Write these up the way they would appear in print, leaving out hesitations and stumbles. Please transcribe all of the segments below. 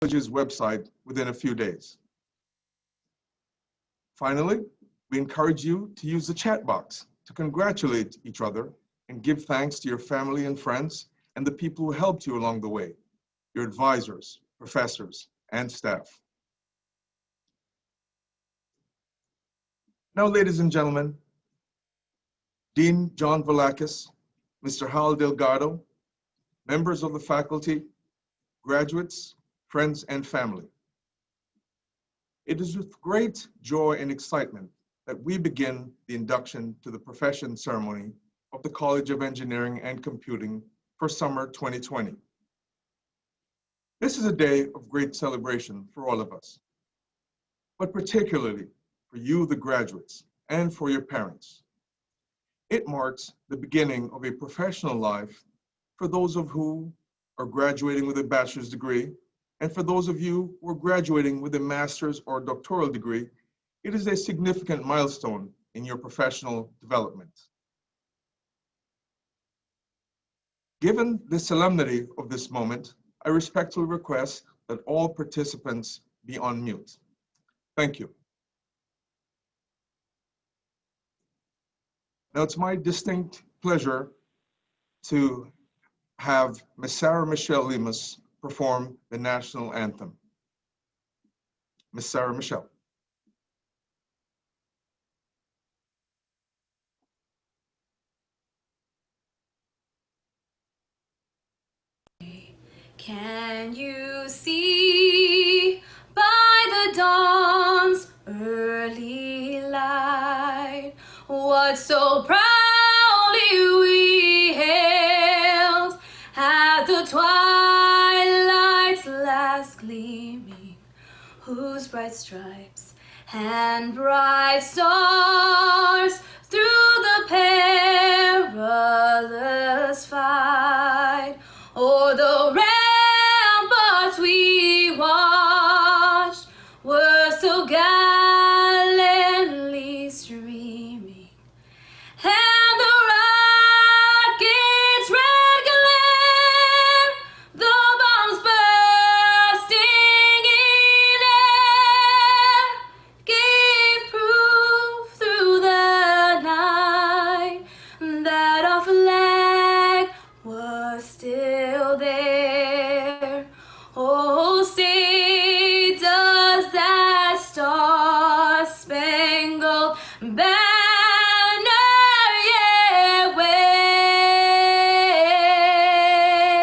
college's website within a few days. Finally, we encourage you to use the chat box to congratulate each other and give thanks to your family and friends and the people who helped you along the way, your advisors, professors, and staff. Now, ladies and gentlemen, Dean John Velakis, Mr. Hal Delgado, members of the faculty, graduates, friends, and family. It is with great joy and excitement that we begin the induction to the profession ceremony of the College of Engineering and Computing for summer 2020. This is a day of great celebration for all of us, but particularly for you, the graduates, and for your parents. It marks the beginning of a professional life for those of who are graduating with a bachelor's degree, and for those of you who are graduating with a master's or doctoral degree. It is a significant milestone in your professional development. Given the solemnity of this moment, I respectfully request that all participants be on mute. Thank you. Now, it's my distinct pleasure to have Ms. Sarah Michelle Lemus perform the national anthem. Ms. Sarah Michelle. Can you see by the dawn's early light what so proudly we hailed at the twilight's last gleaming, whose bright stripes and bright stars through the perilous fight o'er the ramparts we watched were so gallantly streaming, and the rocket's red glare, the bombs bursting in air, gave proof through the night that our flag was still there. Oh, say does that star-spangled banner yet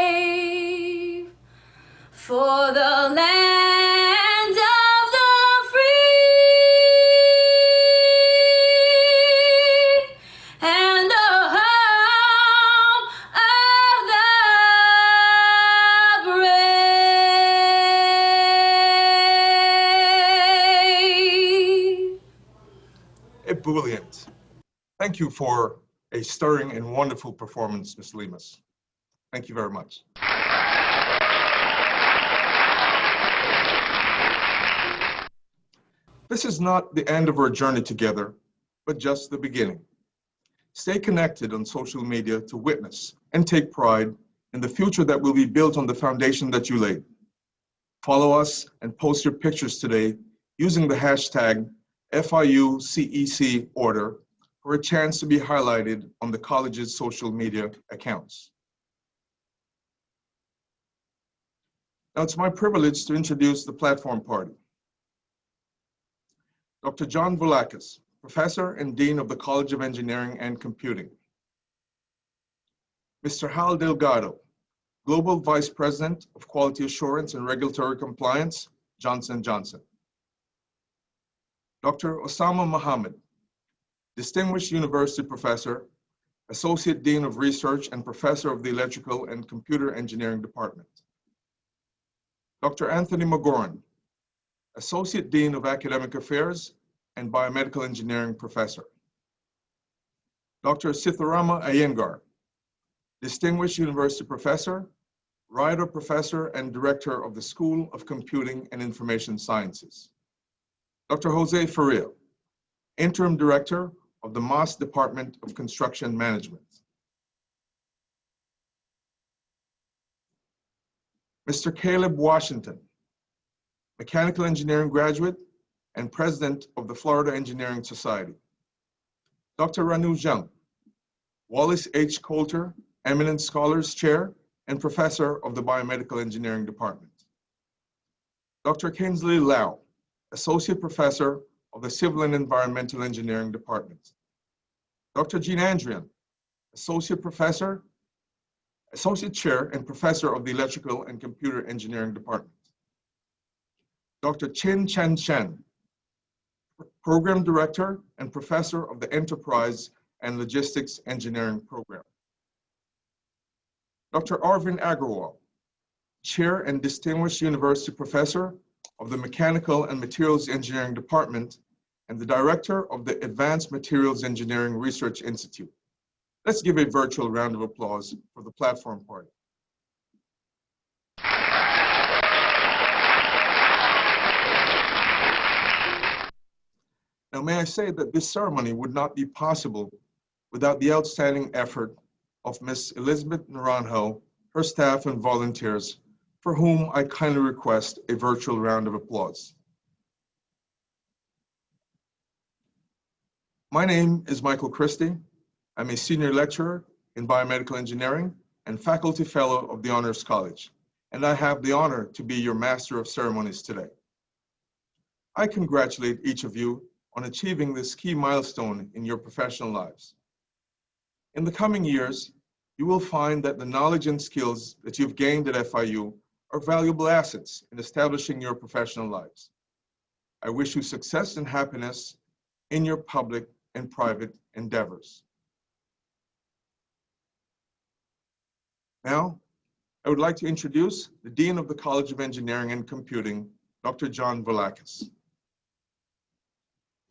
wave for the land of the free and the home of the brave. Ebullient. Thank you for a stirring and wonderful performance, Ms. Lemus. Thank you very much. This is not the end of our journey together, but just the beginning. Stay connected on social media to witness and take pride in the future that will be built on the foundation that you laid. Follow us and post your pictures today using the hashtag FIUCEC order for a chance to be highlighted on the college's social media accounts. Now it's my privilege to introduce the platform party. Dr. John Velakis, Professor and Dean of the College of Engineering and Computing. Mr. Hal Delgado, Global Vice President of Quality Assurance and Regulatory Compliance, Johnson & Johnson. Dr. Osama Mohammed, Distinguished University Professor, Associate Dean of Research and Professor of the Electrical and Computer Engineering Department. Dr. Anthony McGoran, Associate Dean of Academic Affairs and Biomedical Engineering Professor. Dr. Sitharama Iyengar, Distinguished University Professor, Ryder Professor and Director of the School of Computing and Information Sciences. Dr. Jose Faria, Interim Director of the Mass Department of Construction Management. Mr. Caleb Washington, mechanical engineering graduate, and president of the Florida Engineering Society. Dr. Ranu Jung, Wallace H. Coulter Eminent Scholars Chair and Professor of the Biomedical Engineering Department. Dr. Kinsley Lau, Associate Professor of the Civil and Environmental Engineering Department. Dr. Jean Andrian, Associate Chair and Professor of the Electrical and Computer Engineering Department. Dr. Chin Chen Chen, Program Director and Professor of the Enterprise and Logistics Engineering Program. Dr. Arvind Agarwal, Chair and Distinguished University Professor of the Mechanical and Materials Engineering Department and the Director of the Advanced Materials Engineering Research Institute. Let's give a virtual round of applause for the platform party. Now, may I say that this ceremony would not be possible without the outstanding effort of Ms. Elizabeth Naranjo, her staff and volunteers, for whom I kindly request a virtual round of applause. My name is Michael Christie. I'm a senior lecturer in biomedical engineering and faculty fellow of the Honors College, and I have the honor to be your master of ceremonies today. I congratulate each of you on achieving this key milestone in your professional lives. In the coming years, you will find that the knowledge and skills that you've gained at FIU are valuable assets in establishing your professional lives. I wish you success and happiness in your public and private endeavors. Now, I would like to introduce the Dean of the College of Engineering and Computing, Dr. John Voulakis.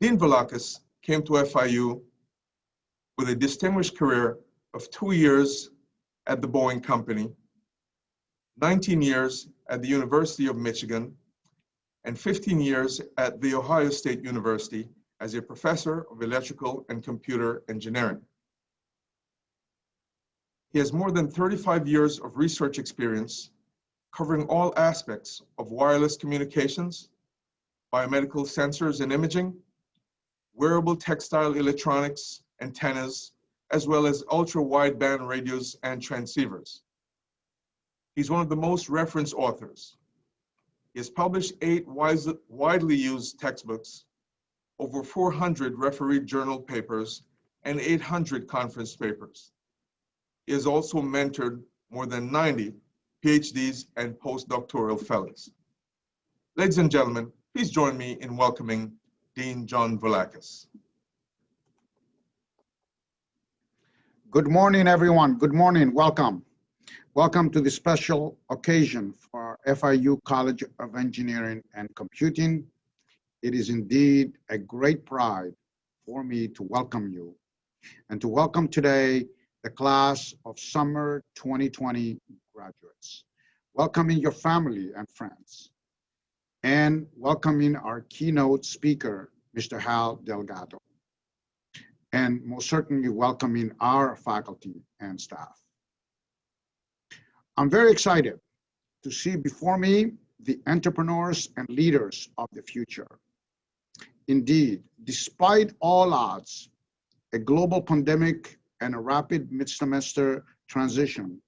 Dean Voulakis came to FIU with a distinguished career of 2 years at the Boeing Company, 19 years at the University of Michigan, and 15 years at The Ohio State University as a professor of electrical and computer engineering. He has more than 35 years of research experience covering all aspects of wireless communications, biomedical sensors and imaging, wearable textile electronics, antennas, as well as ultra-wideband radios and transceivers. He's one of the most referenced authors. He has published 8 widely used textbooks, over 400 refereed journal papers, and 800 conference papers. He has also mentored more than 90 PhDs and postdoctoral fellows. Ladies and gentlemen, please join me in welcoming Dean John Voulakis. Good morning, everyone. Good morning. Welcome. Welcome to this special occasion for FIU College of Engineering and Computing. It is indeed a great pride for me to welcome you and to welcome today the class of summer 2020 graduates, welcoming your family and friends, and welcoming our keynote speaker, Mr. Hal Delgado, and most certainly welcoming our faculty and staff. I'm very excited to see before me the entrepreneurs and leaders of the future. Indeed, despite all odds, a global pandemic and a rapid mid-semester transition,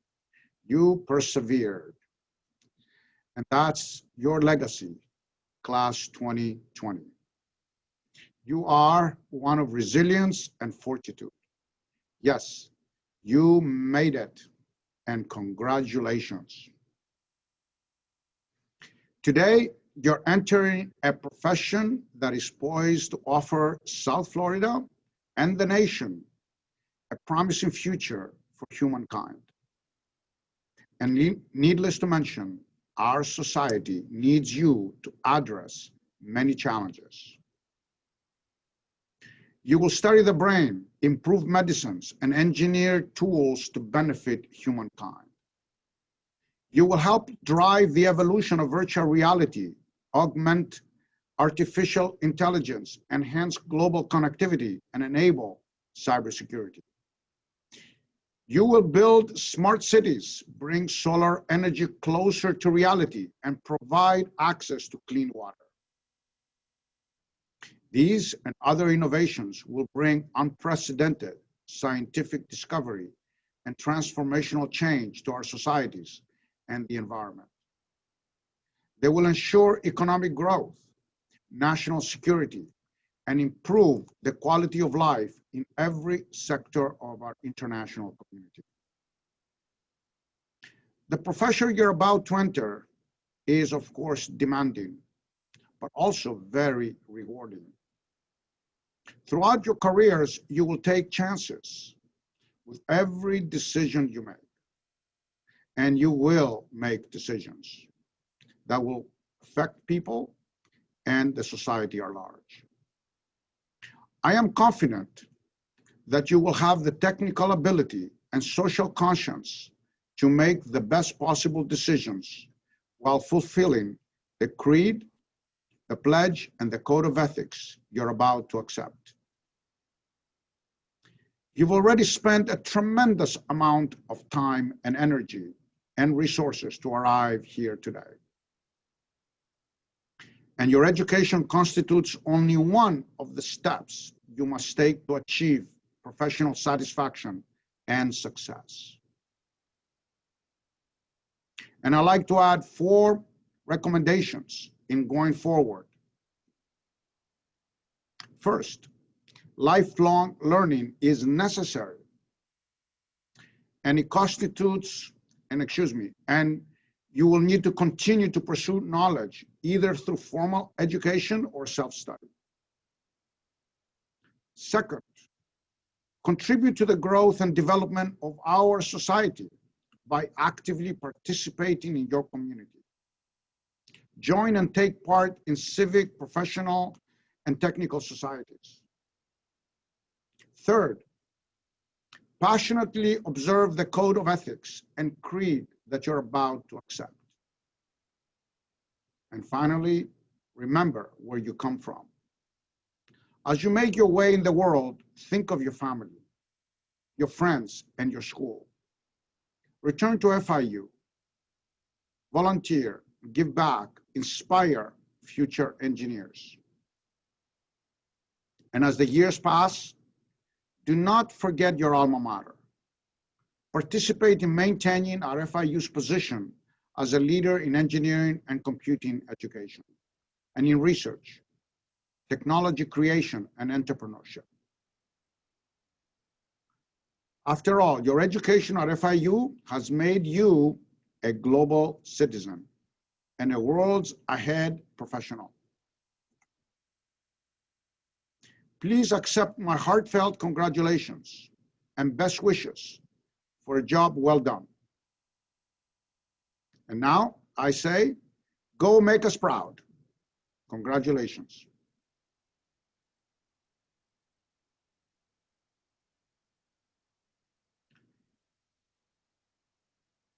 you persevered. And that's your legacy, class 2020. You are one of resilience and fortitude. Yes, you made it, and congratulations. Today, you're entering a profession that is poised to offer South Florida and the nation a promising future for humankind. And needless to mention, our society needs you to address many challenges. You will study the brain, improve medicines, and engineer tools to benefit humankind. You will help drive the evolution of virtual reality, augment artificial intelligence, enhance global connectivity, and enable cybersecurity. You will build smart cities, bring solar energy closer to reality, and provide access to clean water. These and other innovations will bring unprecedented scientific discovery and transformational change to our societies and the environment. They will ensure economic growth, national security, and improve the quality of life in every sector of our international community. The profession you're about to enter is, of course, demanding, but also very rewarding. Throughout your careers, you will take chances with every decision you make, and you will make decisions that will affect people and the society at large. I am confident that you will have the technical ability and social conscience to make the best possible decisions while fulfilling the creed, the pledge, and the code of ethics you're about to accept. You've already spent a tremendous amount of time and energy and resources to arrive here today. And your education constitutes only one of the steps you must take to achieve professional satisfaction and success. And I'd like to add 4 recommendations in going forward. First, lifelong learning is necessary, and it constitutes, and you will need to continue to pursue knowledge either through formal education or self-study. Second, contribute to the growth and development of our society by actively participating in your community. Join and take part in civic, professional, and technical societies. Third, passionately observe the code of ethics and creed that you're about to accept. And finally, remember where you come from. As you make your way in the world, think of your family, your friends, and your school. Return to FIU. Volunteer, give back, inspire future engineers. And as the years pass, do not forget your alma mater. Participate in maintaining our FIU's position as a leader in engineering and computing education, and in research, technology creation, and entrepreneurship. After all, your education at FIU has made you a global citizen and a world's ahead professional. Please accept my heartfelt congratulations and best wishes for a job well done. And now I say, go make us proud. Congratulations.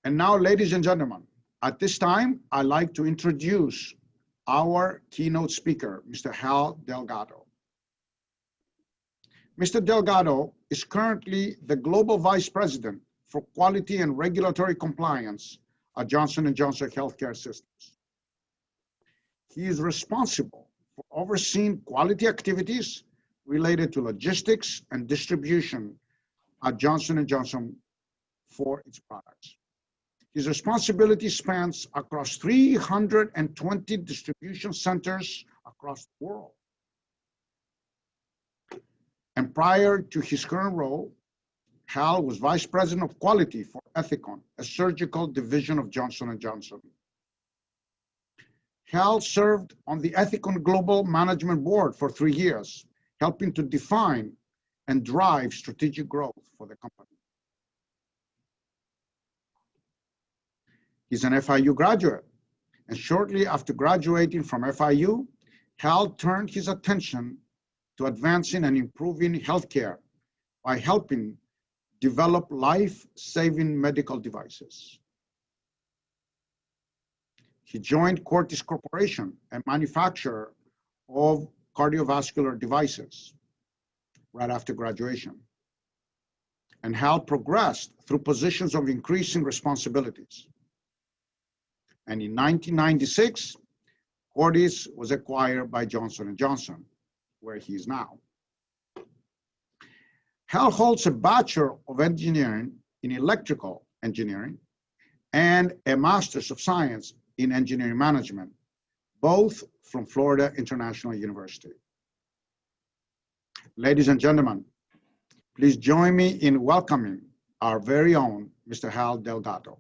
And now, ladies and gentlemen, at this time, I'd like to introduce our keynote speaker, Mr. Hal Delgado. Mr. Delgado is currently the Global Vice President for Quality and Regulatory Compliance at Johnson & Johnson Healthcare Systems. He is responsible for overseeing quality activities related to logistics and distribution at Johnson & Johnson for its products. His responsibility spans across 320 distribution centers across the world. And prior to his current role, Hal was Vice President of Quality for Ethicon, a surgical division of Johnson & Johnson. Hal served on the Ethicon Global Management Board for 3 years, helping to define and drive strategic growth for the company. He's an FIU graduate, and shortly after graduating from FIU, Hal turned his attention to advancing and improving healthcare by helping develop life-saving medical devices. He joined Cortis Corporation, a manufacturer of cardiovascular devices, right after graduation. and Hal progressed through positions of increasing responsibilities. And in 1996, Cordis was acquired by Johnson & Johnson, where he is now. Hal holds a Bachelor of Engineering in Electrical Engineering and a Master's of Science in Engineering Management, both from Florida International University. Ladies and gentlemen, please join me in welcoming our very own Mr. Hal Delgado.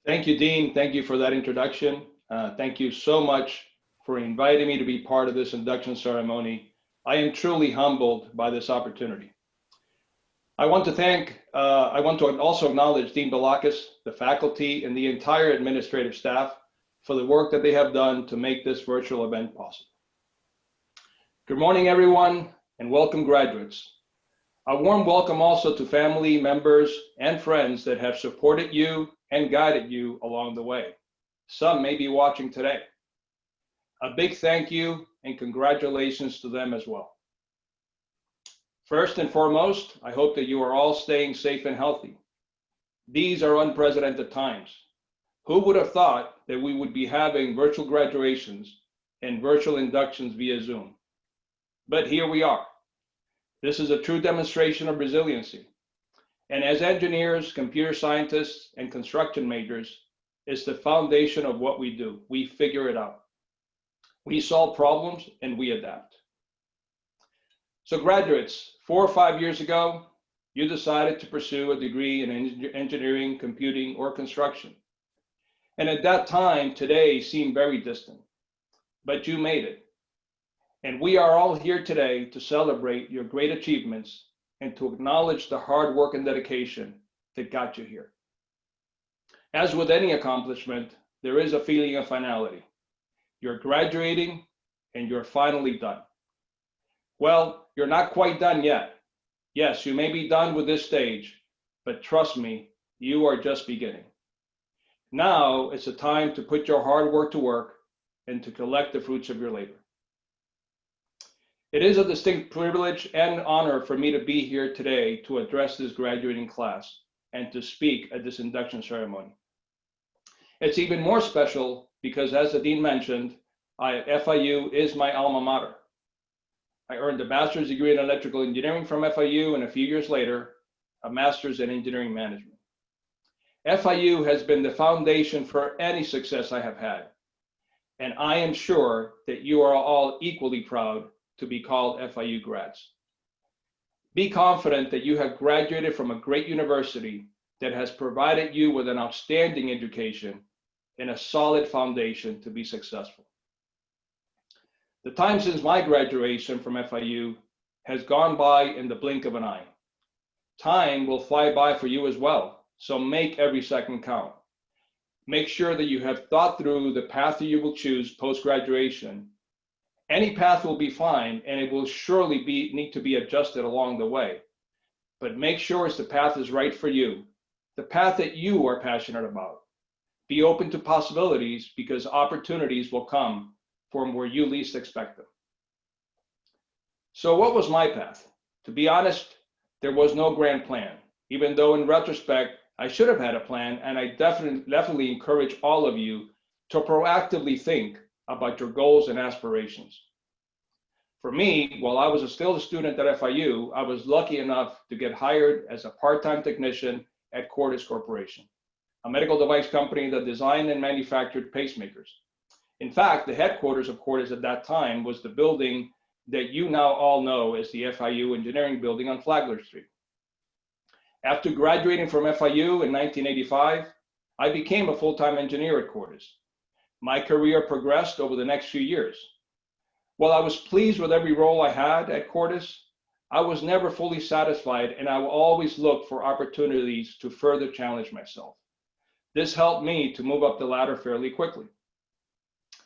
Thank you, Dean. Thank you for that introduction. Thank you so much for inviting me to be part of this induction ceremony. I am truly humbled by this opportunity. I want to also acknowledge Dean Balakis, the faculty, and the entire administrative staff for the work that they have done to make this virtual event possible. Good morning, everyone, and welcome, graduates. A warm welcome also to family members and friends that have supported you and guided you along the way. Some may be watching today. A big thank you and congratulations to them as well. First and foremost, I hope that you are all staying safe and healthy. These are unprecedented times. Who would have thought that we would be having virtual graduations and virtual inductions via Zoom? But here we are. This is a true demonstration of resiliency. And as engineers, computer scientists, and construction majors, it's the foundation of what we do. We figure it out. We solve problems and we adapt. So graduates, 4 or 5 years ago, you decided to pursue a degree in engineering, computing, or construction. And at that time, today seemed very distant, but you made it. And we are all here today to celebrate your great achievements and to acknowledge the hard work and dedication that got you here. As with any accomplishment, there is a feeling of finality. You're graduating and you're finally done. Well, you're not quite done yet. Yes, you may be done with this stage, but trust me, you are just beginning. Now it's a time to put your hard work to work and to collect the fruits of your labor. It is a distinct privilege and honor for me to be here today to address this graduating class and to speak at this induction ceremony. It's even more special because, as the Dean mentioned, FIU is my alma mater. I earned a bachelor's degree in electrical engineering from FIU, and a few years later, a master's in engineering management. FIU has been the foundation for any success I have had, and I am sure that you are all equally proud to be called FIU grads. Be confident that you have graduated from a great university that has provided you with an outstanding education and a solid foundation to be successful. The time since my graduation from FIU has gone by in the blink of an eye. Time will fly by for you as well, so make every second count. Make sure that you have thought through the path that you will choose post-graduation. Any path will be fine, and it will surely need to be adjusted along the way. But make sure the path is right for you, the path that you are passionate about. Be open to possibilities because opportunities will come from where you least expect them. So what was my path? To be honest, there was no grand plan, even though in retrospect, I should have had a plan, and I definitely encourage all of you to proactively think about your goals and aspirations. For me, while I was still a student at FIU, I was lucky enough to get hired as a part-time technician at Cordis Corporation, a medical device company that designed and manufactured pacemakers. In fact, the headquarters of Cordis at that time was the building that you now all know as the FIU Engineering Building on Flagler Street. After graduating from FIU in 1985, I became a full-time engineer at Cordis. My career progressed over the next few years. While I was pleased with every role I had at Cordis, I was never fully satisfied, and I will always look for opportunities to further challenge myself. This helped me to move up the ladder fairly quickly.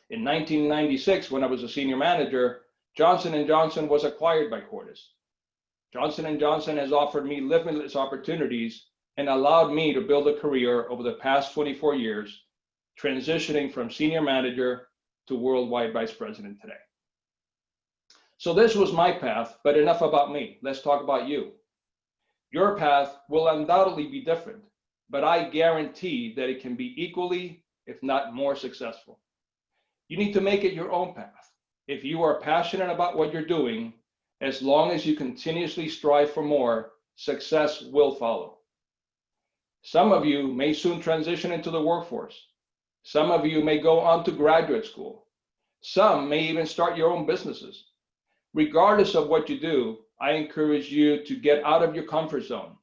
In 1996, when I was a senior manager, Johnson & Johnson was acquired by Cordis. Johnson & Johnson has offered me limitless opportunities and allowed me to build a career over the past 24 years, transitioning from senior manager to worldwide vice president today. So this was my path, but enough about me. Let's talk about you. Your path will undoubtedly be different, but I guarantee that it can be equally, if not more successful. You need to make it your own path. If you are passionate about what you're doing, as long as you continuously strive for more, success will follow. Some of you may soon transition into the workforce. Some of you may go on to graduate school. Some may even start your own businesses. Regardless of what you do, I encourage you to get out of your comfort zone.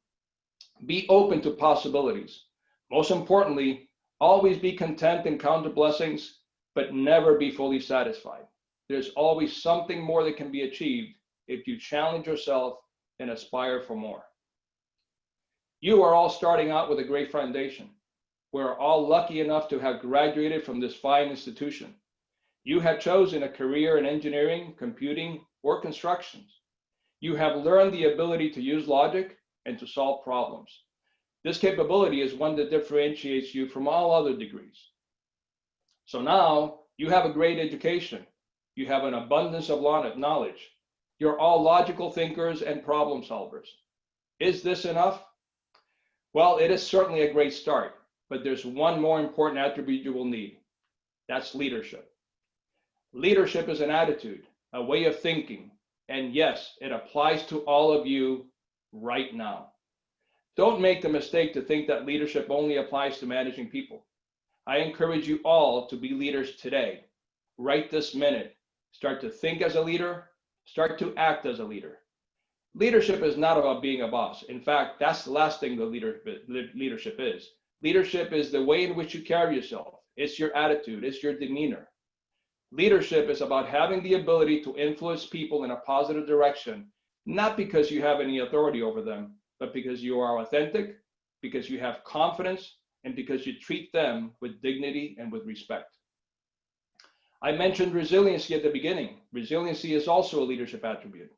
Be open to possibilities. Most importantly, always be content and count the blessings, but never be fully satisfied. There's always something more that can be achieved if you challenge yourself and aspire for more. You are all starting out with a great foundation. We're all lucky enough to have graduated from this fine institution. You have chosen a career in engineering, computing, or construction. You have learned the ability to use logic and to solve problems. This capability is one that differentiates you from all other degrees. So now you have a great education. You have an abundance of knowledge. You're all logical thinkers and problem solvers. Is this enough? Well, it is certainly a great start, but there's one more important attribute you will need. That's leadership. Leadership is an attitude, a way of thinking, and yes, it applies to all of you right now. Don't make the mistake to think that leadership only applies to managing people. I encourage you all to be leaders today, right this minute. Start to think as a leader, start to act as a leader. Leadership is not about being a boss. In fact, that's the last thing the leadership is. Leadership is the way in which you carry yourself. It's your attitude, it's your demeanor. Leadership is about having the ability to influence people in a positive direction, not because you have any authority over them, but because you are authentic, because you have confidence, and because you treat them with dignity and with respect. I mentioned resiliency at the beginning. Resiliency is also a leadership attribute.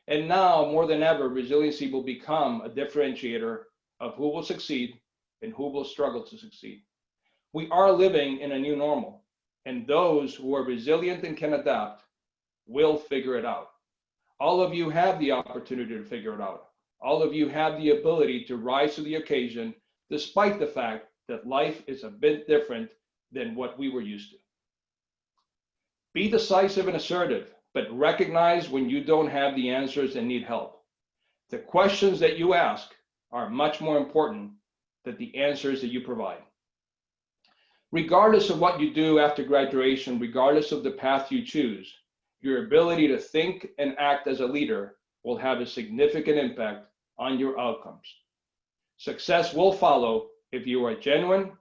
And now, more than ever, resiliency will become a differentiator of who will succeed and who will struggle to succeed. We are living in a new normal, and those who are resilient and can adapt will figure it out. All of you have the opportunity to figure it out. All of you have the ability to rise to the occasion, despite the fact that life is a bit different than what we were used to. Be decisive and assertive, but recognize when you don't have the answers and need help. The questions that you ask are much more important than the answers that you provide. Regardless of what you do after graduation, regardless of the path you choose, your ability to think and act as a leader will have a significant impact on your outcomes. Success will follow if you are genuine,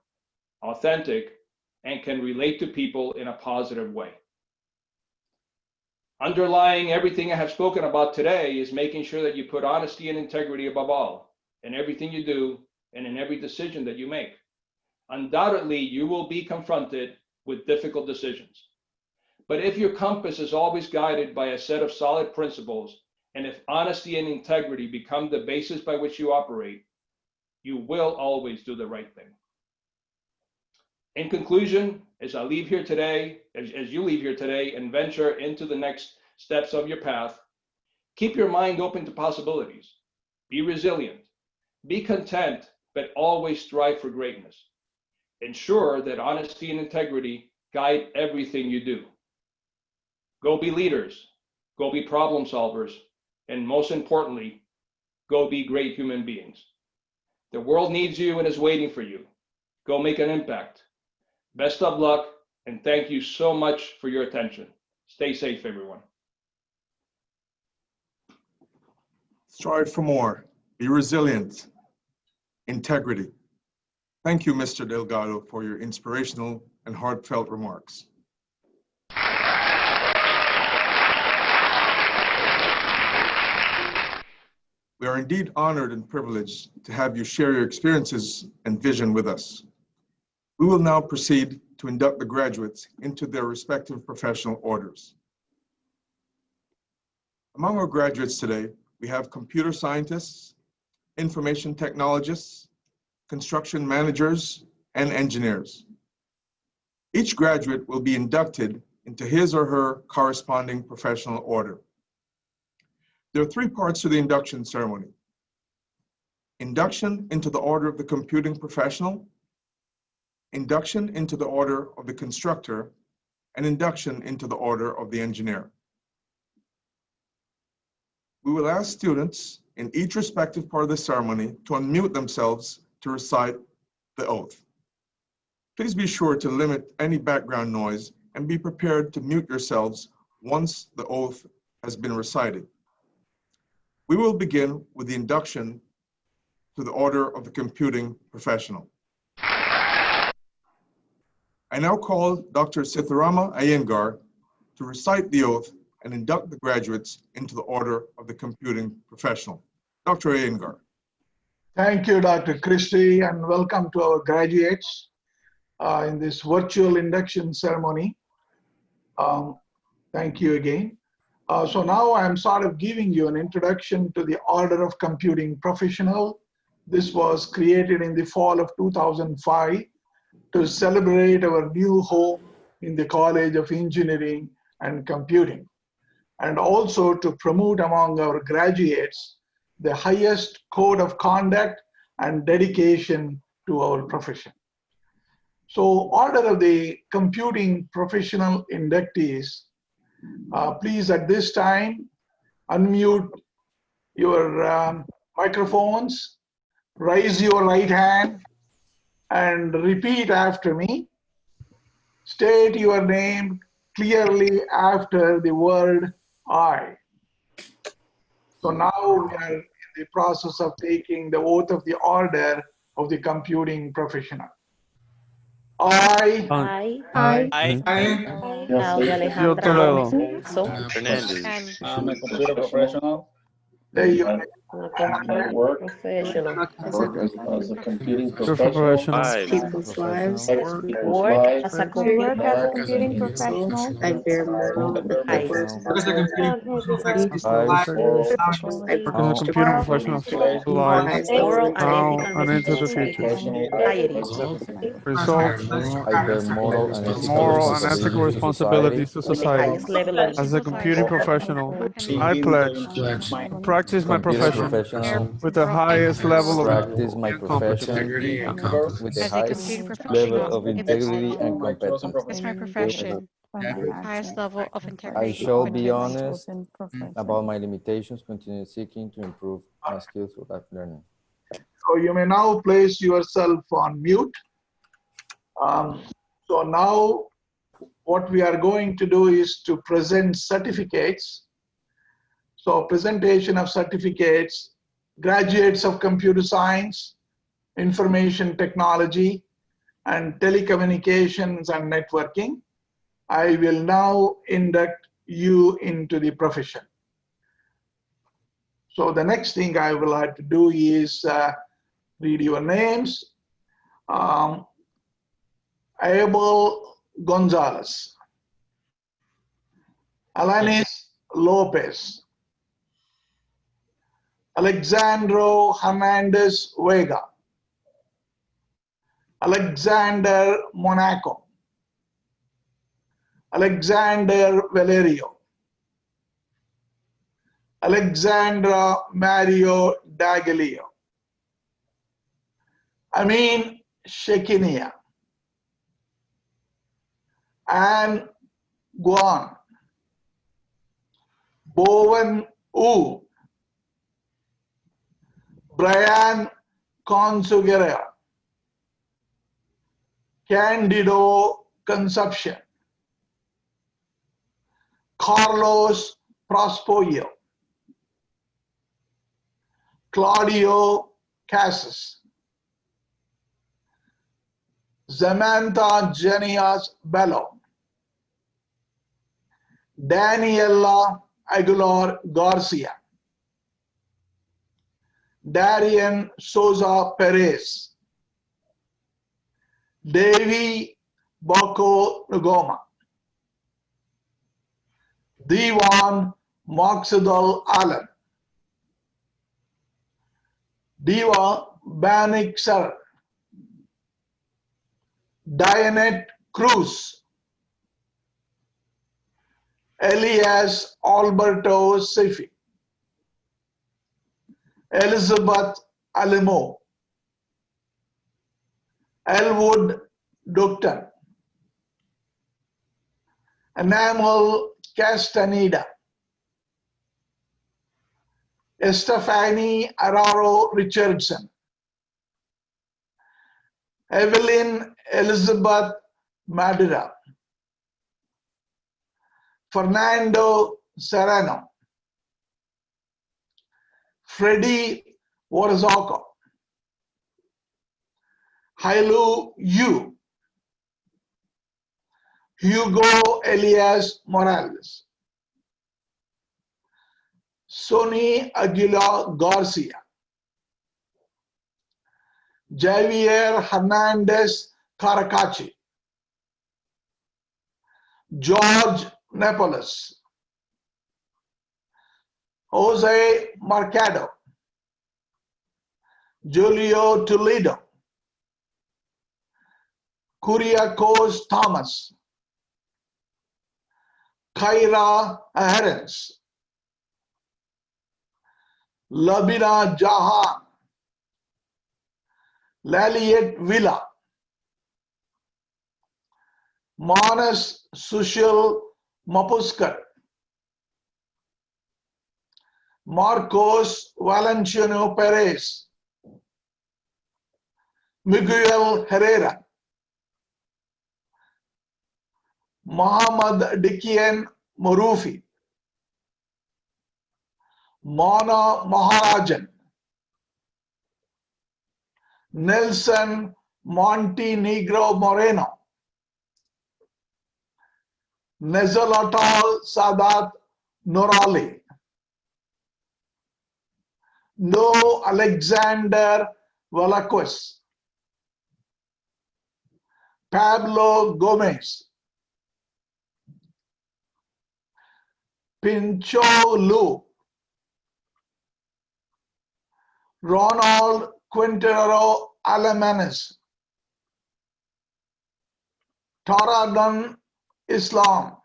authentic, and can relate to people in a positive way. Underlying everything I have spoken about today is making sure that you put honesty and integrity above all in everything you do and in every decision that you make. Undoubtedly, you will be confronted with difficult decisions. But if your compass is always guided by a set of solid principles, and if honesty and integrity become the basis by which you operate, you will always do the right thing. In conclusion, as you leave here today and venture into the next steps of your path, keep your mind open to possibilities. Be resilient. Be content, but always strive for greatness. Ensure that honesty and integrity guide everything you do. Go be leaders. Go be problem solvers. And most importantly, go be great human beings. The world needs you and is waiting for you. Go make an impact. Best of luck, and thank you so much for your attention. Stay safe, everyone. Strive for more. Be resilient. Integrity. Thank you, Mr. Delgado, for your inspirational and heartfelt remarks. We are indeed honored and privileged to have you share your experiences and vision with us. We will now proceed to induct the graduates into their respective professional orders. Among our graduates today, we have computer scientists, information technologists, construction managers, and engineers. Each graduate will be inducted into his or her corresponding professional order. There are three parts to the induction ceremony: induction into the order of the computing professional, induction into the order of the constructor, and induction into the order of the engineer. We will ask students in each respective part of the ceremony to unmute themselves to recite the oath. Please be sure to limit any background noise and be prepared to mute yourselves once the oath has been recited. We will begin with the induction to the order of the computing professional. I now call Dr. Sitharama Iyengar to recite the oath and induct the graduates into the order of the computing professional. Dr. Iyengar. Thank you, Dr. Christie, and welcome to our graduates in this virtual induction ceremony. Thank you again. So now I'm sort of giving you an introduction to the Order of Computing Professional. This was created in the fall of 2005 to celebrate our new home in the College of Engineering and Computing, and also to promote among our graduates the highest code of conduct and dedication to our profession. So, Order of the Computing Professional inductees, please at this time unmute your microphones, raise your right hand, and repeat after me. State your name clearly after the word I. So now we are in the process of taking the oath of the order of the computing professional. I, Claudia Yo Alejandra Toledo. Gómez Hernandez. I'm a computer professional. say your name. Computing Work professional. as a computing Good professional. professional. Five. people's lives. People's Work lives. as a To work as a Work as a computing computing professional, I bear moral and ethical As a responsibility Work as a computing professional for life, moral and now ethical and into the future. responsibility. Result, I bear moral and moral and ethical responsibilities responsibilities to With the society. highest level of As a computing professional, I pledge to practice my computer profession professional, with the highest level of practice my profession with the highest level of integrity and competence. It's my profession. Highest level of I integrity. shall be honest about my limitations, continue seeking to improve my skills through life learning. So you may now place yourself on mute. So now what we are going to do is to present certificates. So presentation of certificates, graduates of computer science, information technology, and telecommunications and networking. I will now induct you into the profession. So the next thing I will have to do is read your names. Abel Gonzalez, Alanis Lopez, Alexandro Hernandez Vega, Alexander Monaco, Alexander Valerio, Alexandra Mario Dagalio, Amin Shekinia, Anne Guan, Bowen Wu, Brian Consuguera, Candido Concepcion, Carlos Prospoio, Claudio Casas, Samantha Jenias Bello, Daniela Aguilar Garcia, Darian Souza Perez, Devi Boko Ngoma, Diwan Moxidal Allen, Diva Banik Sar, Dianette Cruz, Elias Alberto Sifi, Elizabeth Alimo, Elwood Ducton, Enamel Castaneda, Estefany Araro Richardson, Evelyn Elizabeth Madura, Fernando Serrano, Freddie Warzako, Hailu Yu, Hugo Elias Morales, Sonny Aguilar Garcia, Javier Hernandez Caracachi, George Nepolis, Jose Mercado, Julio Toledo, Kuriakos Thomas, Kyra Aherens, Labina Jahan, Laliet Villa, Manas Sushil Mapuskar, Marcos Valenciano Perez, Miguel Herrera, Muhammad Dikian Morufi, Mona Maharajan, Nelson Montenegro Moreno, Nezalatal Sadat Norali, No Alexander Valaquez, Pablo Gomez, Pincho Lu, Ronald Quintero Alemanes, Taradun Islam,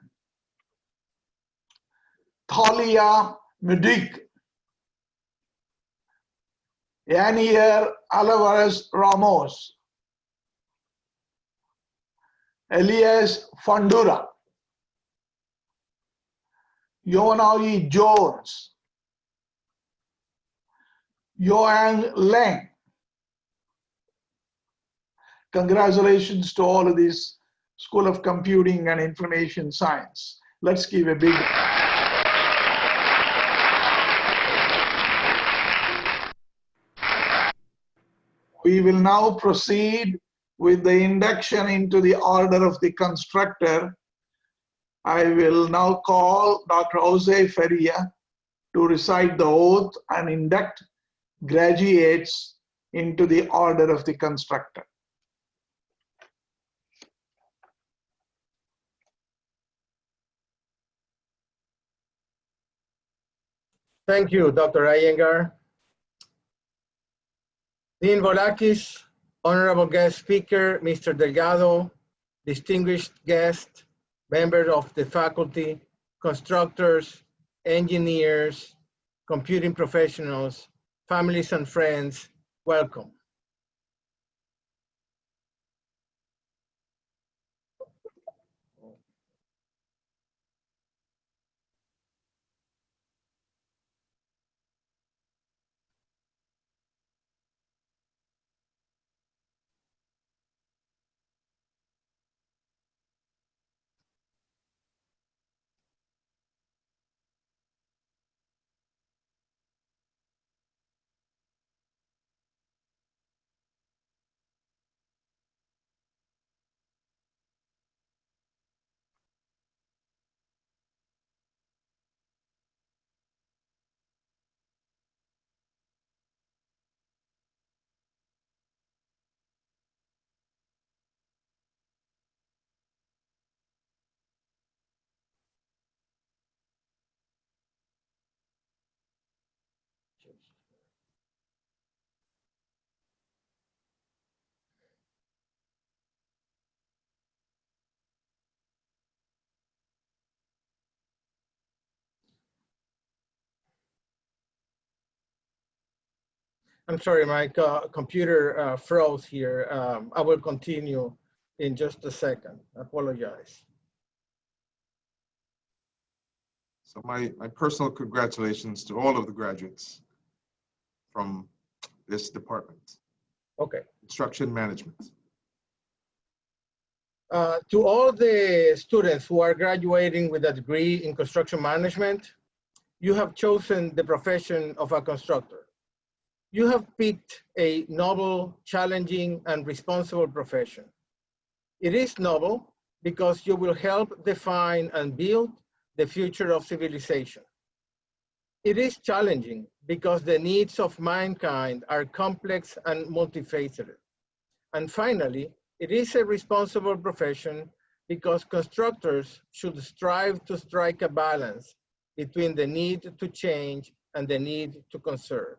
Thalia Mudik, Yanier Alvarez Ramos, Elias Fandura, Yonai Jones, Yoang Leng. Congratulations to all of these School of Computing and Information Science. Let's give a big. We will now proceed with the induction into the order of the constructor. I will now call Dr. Jose Feria to recite the oath and induct graduates into the order of the constructor. Thank you, Dr. Iyengar. Dean Volakis, Honorable Guest Speaker, Mr. Delgado, distinguished guests, members of the faculty, constructors, engineers, computing professionals, families and friends, welcome. I'm sorry, my computer froze here. I will continue in just a second. I apologize. So my personal congratulations to all of the graduates from this department. Okay. Construction management. To all the students who are graduating with a degree in construction management, you have chosen the profession of a constructor. You have picked a noble, challenging, and responsible profession. It is noble because you will help define and build the future of civilization. It is challenging because the needs of mankind are complex and multifaceted. And finally, it is a responsible profession because constructors should strive to strike a balance between the need to change and the need to conserve.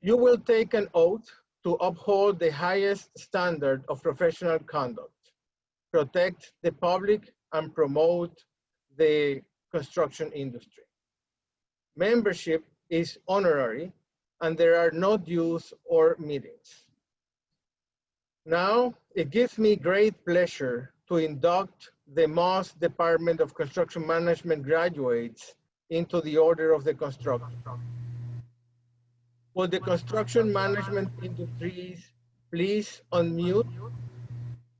You will take an oath to uphold the highest standard of professional conduct, protect the public, and promote the construction industry. Membership is honorary, and there are no dues or meetings. Now, it gives me great pleasure to induct the Moss Department of Construction Management graduates into the Order of the Constructor. Will the construction management industries please unmute,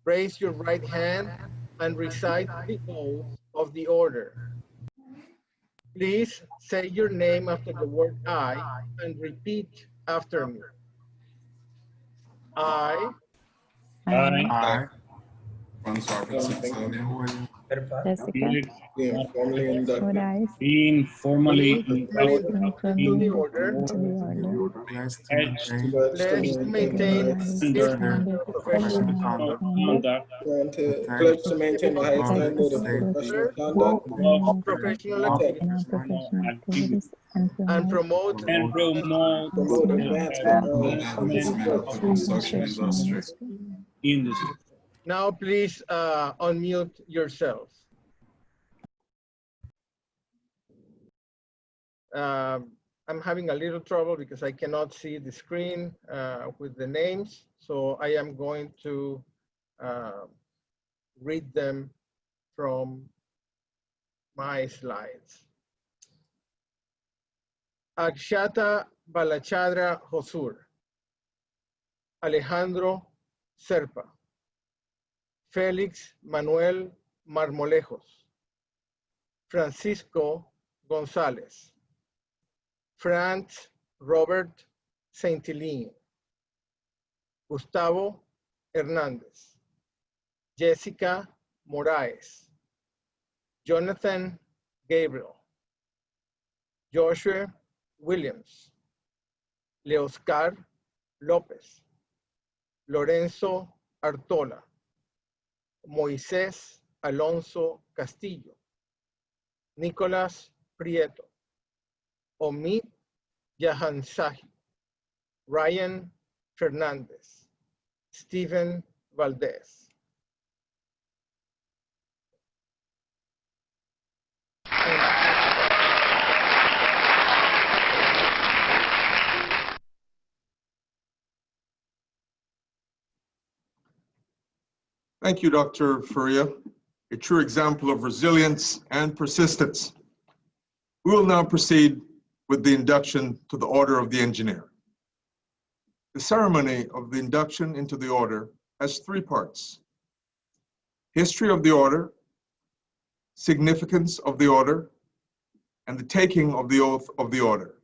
raise your right hand, and recite the oath of the order. Please say your name after the word I and repeat after me. I. Being formally inducted into the order, pledge to maintain under professional conduct Pledge to maintain the highest standard of professional conduct of professional activity activities and promote and promote promote the advancement advancement of the construction industry. Now, please unmute yourselves. I'm having a little trouble because I cannot see the screen with the names, so I am going to read them from my slides. Akshata Balachadra Hosur, Alejandro Serpa, Félix Manuel Marmolejos, Francisco González, Franz Robert Saintilin, Gustavo Hernández, Jessica Moraes, Jonathan Gabriel, Joshua Williams, Leoscar López, Lorenzo Artola, Moisés Alonso Castillo, Nicolás Prieto, Omid Yahansahi, Ryan Fernandez, Stephen Valdez. Thank you, Dr. Faria, a true example of resilience and persistence. We will now proceed with the induction to the Order of the Engineer. The ceremony of the induction into the order has three parts: history of the order, significance of the order, and the taking of the oath of the order.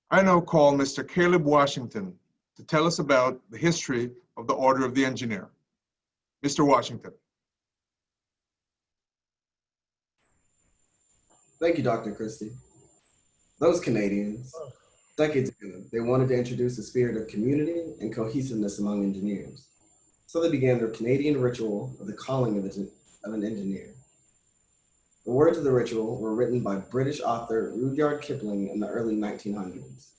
I now call Mr. Caleb Washington to tell us about the history of the Order of the Engineer. Mr. Washington. Thank you, Dr. Christie. Those Canadians, decades ago, they wanted to introduce a spirit of community and cohesiveness among engineers. So they began their Canadian ritual of the calling of an engineer. The words of the ritual were written by British author Rudyard Kipling in the early 1900s.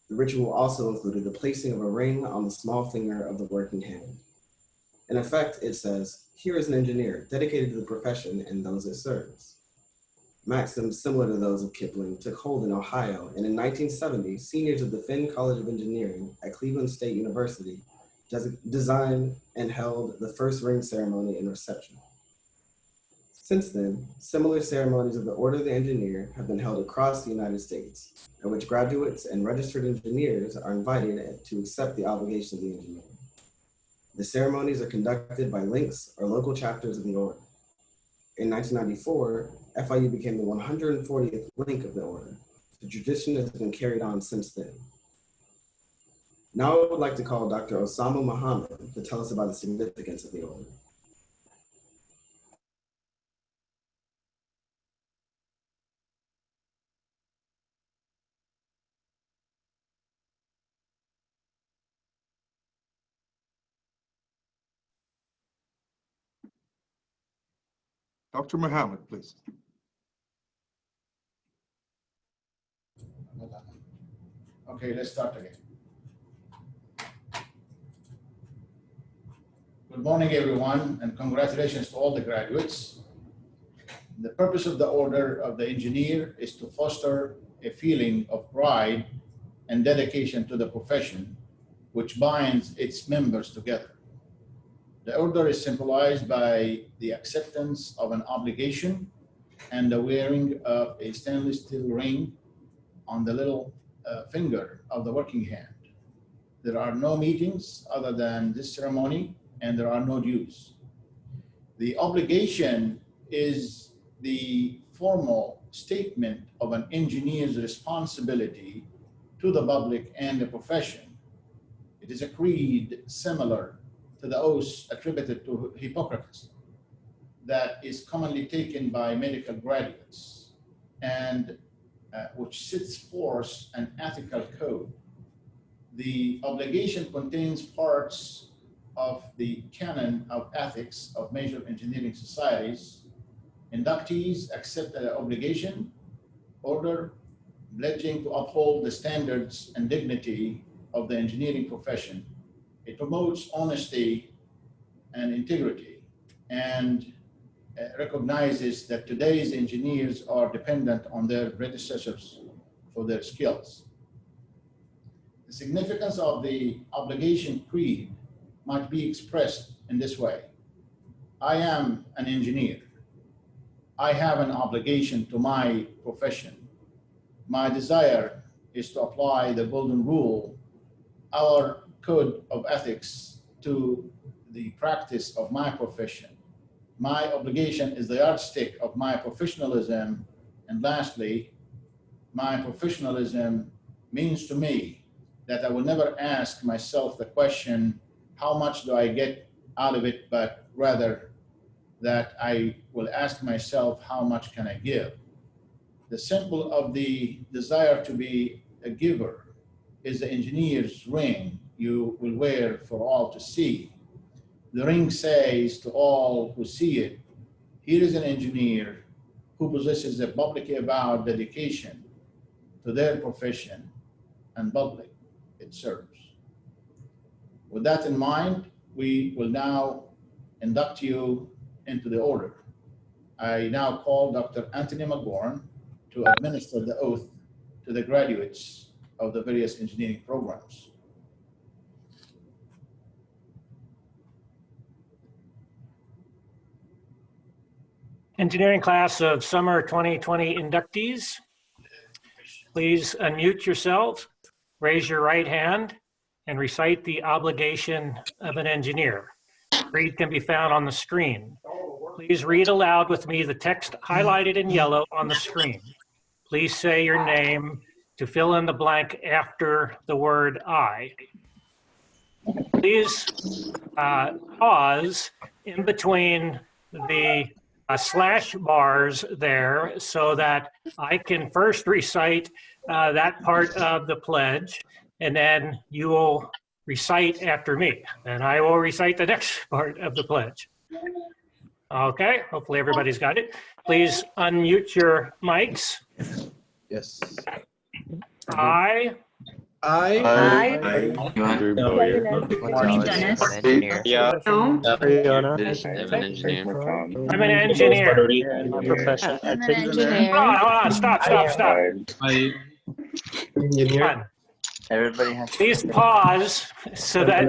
The ritual also included the placing of a ring on the small finger of the working hand. In effect, it says, "Here is an engineer dedicated to the profession and those it serves." Maxims similar to those of Kipling took hold in Ohio, and in 1970, seniors of the Finn College of Engineering at Cleveland State University designed and held the first ring ceremony and reception. Since then, similar ceremonies of the Order of the Engineer have been held across the United States, at which graduates and registered engineers are invited to accept the obligation of the engineer. The ceremonies are conducted by links or local chapters of the Order. In 1994, FIU became the 140th link of the Order. The tradition has been carried on since then. Now I would like to call Dr. Osama Muhammad to tell us about the significance of the Order. Dr. Muhammad, please. Okay, let's start again. Good morning, everyone, and congratulations to all the graduates. The purpose of the Order of the Engineer is to foster a feeling of pride and dedication to the profession, which binds its members together. The Order is symbolized by the acceptance of an obligation and the wearing of a stainless steel ring on the little finger of the working hand. There are no meetings other than this ceremony, and there are no dues. The obligation is the formal statement of an engineer's responsibility to the public and the profession. It is a creed similar to the oath attributed to Hippocrates that is commonly taken by medical graduates and which sets forth an ethical code. The obligation contains parts of the canon of ethics of major engineering societies. Inductees accept the obligation, order, pledging to uphold the standards and dignity of the engineering profession. It promotes honesty and integrity and recognizes that today's engineers are dependent on their predecessors for their skills. The significance of the obligation creed might be expressed in this way. I am an engineer. I have an obligation to my profession. My desire is to apply the golden rule, our code of ethics, to the practice of my profession. My obligation is the yardstick of my professionalism. And lastly, my professionalism means to me that I will never ask myself the question, how much do I get out of it, but rather that I will ask myself, how much can I give? The symbol of the desire to be a giver is the engineer's ring you will wear for all to see. The ring says to all who see it, here is an engineer who possesses a publicly avowed dedication to their profession and public it serves. With that in mind, we will now induct you into the order. I now call Dr. Anthony McGorn to administer the oath to the graduates of the various engineering programs. Engineering class of summer 2020 inductees, please unmute yourselves, raise your right hand, and recite the obligation of an engineer. Read can be found on the screen. Please read aloud with me the text highlighted in yellow on the screen. Please say your name to fill in the blank after the word I. Please pause in between the slash bars there so that I can first recite that part of the pledge, and then you will recite after me, and I will recite the next part of the pledge. Okay, hopefully everybody's got it. Please unmute your mics. Yes. I I, Dennis. I'm an engineer. My profession. I'm an engineer. Hold on, stop. Come on. Everybody has. Please pause so that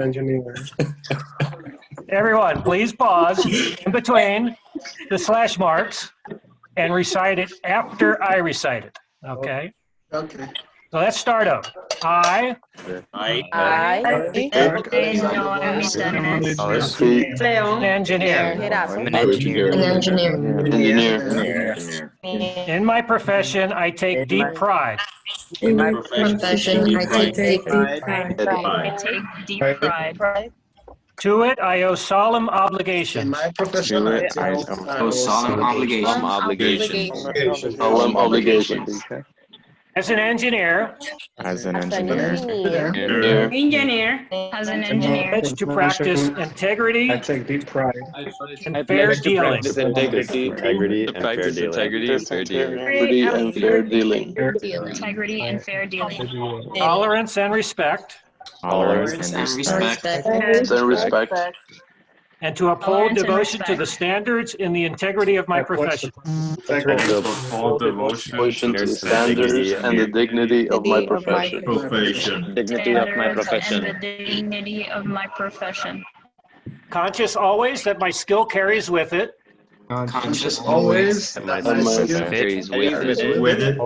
everyone, please pause in between the slash marks and recite it after I recite it. Okay? Okay. So let's start over. I, an engineer. an engineer. In my profession, I take deep pride. In my profession, I take deep pride. To it, I owe solemn obligations. In my profession, I owe Solemn obligations. As an engineer, Engineer, as an engineer, pledge to practice integrity and fair dealing. Integrity and fair dealing. Tolerance and respect, and to uphold devotion to the standards in the integrity of my profession. All devotion to the standards and the dignity of my profession. Dignity of my profession. and the dignity of my profession. Conscious always that my skill carries with it conscious always that my skill With it.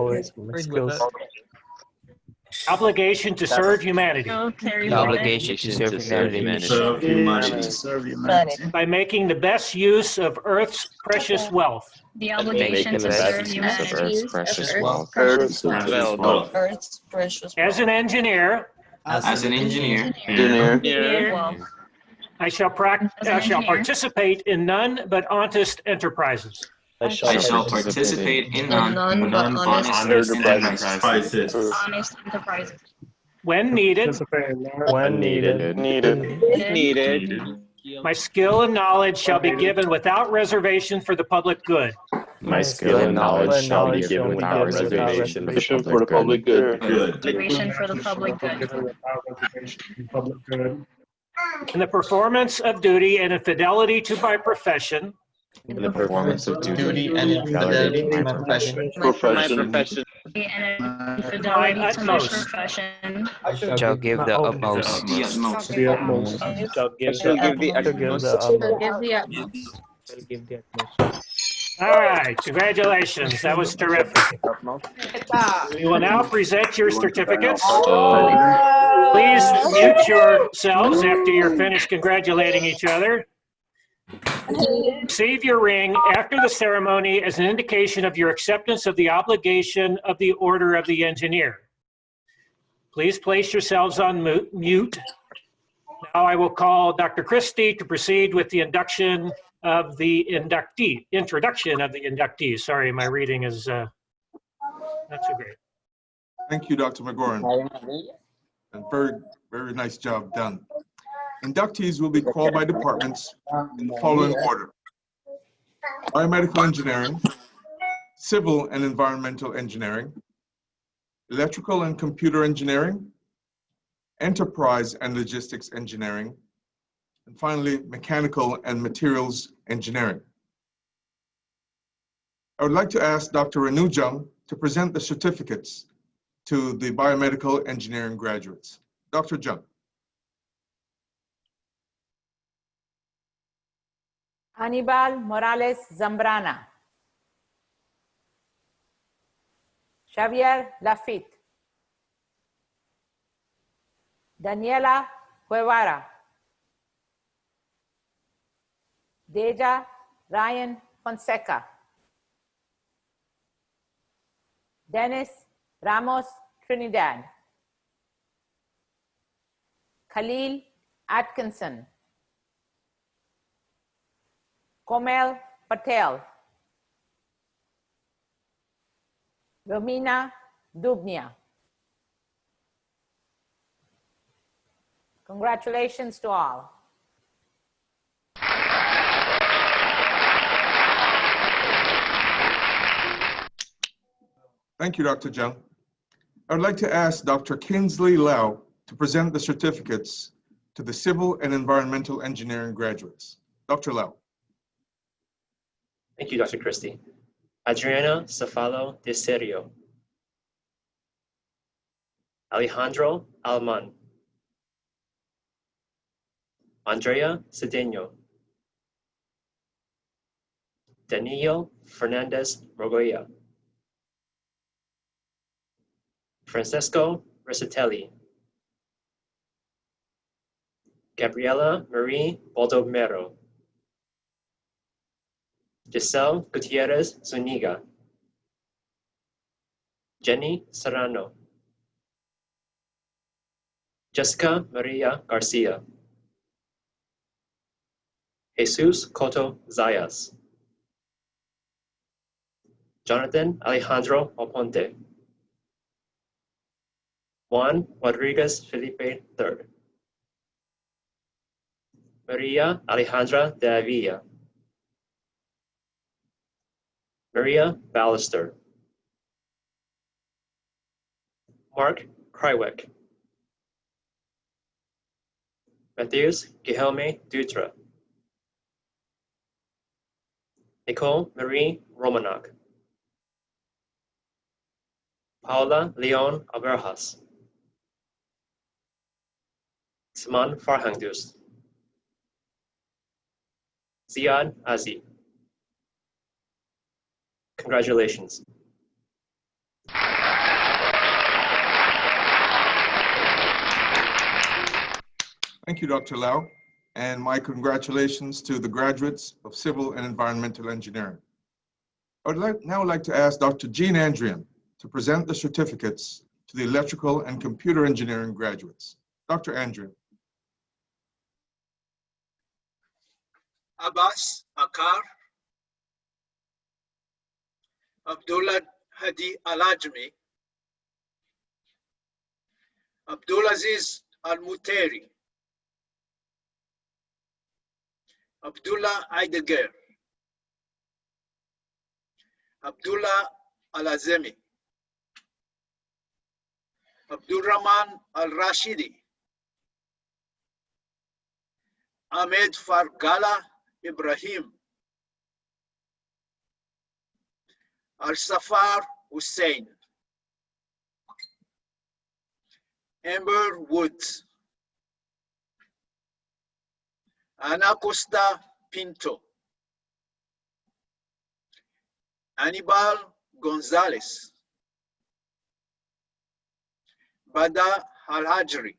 obligation to serve humanity Serve humanity. by making the best use of Earth's precious wealth. The obligation to serve humanity. As an engineer, I shall participate in none but honest enterprises. I shall participate in none but honest enterprises. Honest enterprises. When needed, my skill and knowledge shall be given without reservation for the public good. My skill and knowledge shall be given without reservation for the public good. Reservation for the public good. In the performance of duty and in fidelity to my profession, In the performance of duty and fidelity to my profession. And fidelity to my profession. Shall give the utmost. all right, congratulations, that was terrific. We will now present your certificates. Please mute yourselves after you're finished congratulating each other. Receive your ring after the ceremony as an indication of your acceptance of the obligation of the Order of the Engineer. Please place yourselves on mute. Now I will call Dr. Christie to proceed with the introduction of the inductees. Sorry, my reading is not so great. Thank you, Dr. McGoran. And very nice job done. Inductees will be called by departments in the following order: biomedical engineering, civil and environmental engineering, electrical and computer engineering, enterprise and logistics engineering, and finally, mechanical and materials engineering. I would like to ask Dr. Renu Jung to present the certificates to the biomedical engineering graduates. Dr. Jung. Anibal Morales Zambrana. Xavier Lafitte. Daniela Guevara. Deja Ryan Fonseca. Dennis Ramos Trinidad. Khalil Atkinson. Komel Patel. Romina Dubnia. Congratulations to all. Thank you, Dr. Jung. I'd like to ask Dr. Kinsley Lau to present the certificates to the Civil and Environmental Engineering graduates. Dr. Lau. Thank you, Dr. Christie. Adriana Cefalo de Serio. Alejandro Alman. Andrea Cedeno. Danilo Fernandez Rogoya. Francesco Recitelli. Gabriela Marie Baldomero. Giselle Gutierrez Zuniga. Jenny Serrano. Jessica Maria Garcia. Jesus Cotto Zayas. Jonathan Alejandro Aponte. Juan Rodriguez Felipe III. Maria Alejandra de Avila. Maria Ballister. Mark Krywick. Matthews Guilherme Dutra. Nicole Marie Romanok. Paula Leon Aberhas. Simon Farhangdus. Ziad Azi. Congratulations. Thank you, Dr. Lau, and my congratulations to the graduates of Civil and Environmental Engineering. I would now like to ask Dr. Jean Andrian to present the certificates to the Electrical and Computer Engineering graduates. Dr. Andrian. Abbas Akar, Abdullah Hadi Al-Ajmi, Abdulaziz Al-Muteri, Abdullah Heidegger, Abdullah Al-Azemi, Abdul Rahman Al-Rashidi, Ahmed Fargala Ibrahim, Al-Safar Hussein, Amber Woods, Ana Costa Pinto, Anibal Gonzalez, Bada Al-Hajri,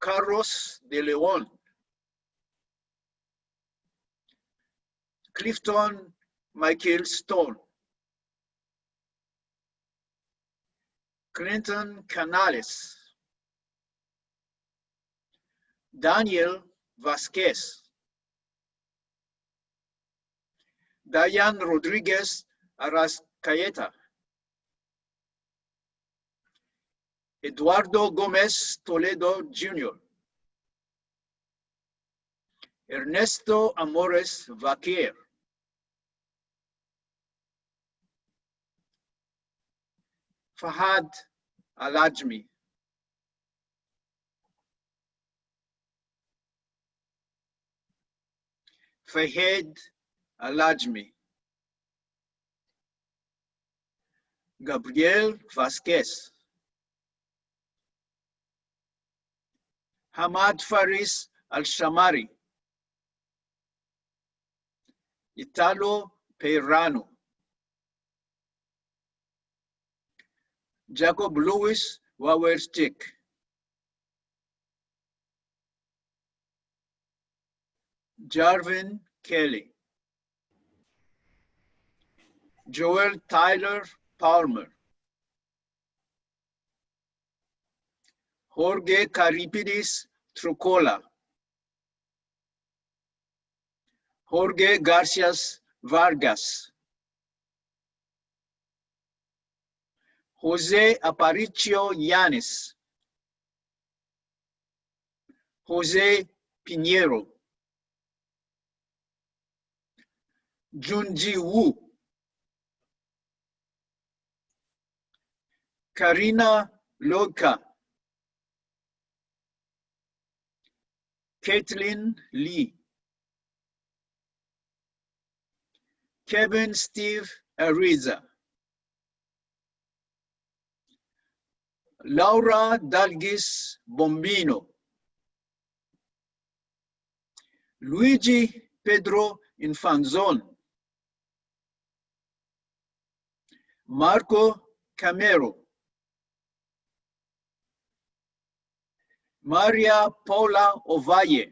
Carlos de Leon, Clifton Michael Stone, Clinton Canales, Daniel Vasquez, Diane Rodriguez Arrascaeta, Eduardo Gomez Toledo Jr., Ernesto Amores Vaquer, Fahad Al-Ajmi, Fahed Al-Ajmi, Gabriel Vasquez, Hamad Faris Al-Shamari, Italo Peirano, Jacob Louis Wawerstick, Jarvin Kelly, Joel Tyler Palmer, Jorge Caripidis Trucola, Jorge Garcias Vargas, Jose Aparicio Yanes, Jose Pinheiro, Junji Wu, Karina Loka, Caitlin Lee, Kevin Steve Ariza, Laura Dalgis Bombino, Luigi Pedro Infanzon, Marco Camero, Maria Paula Ovalle,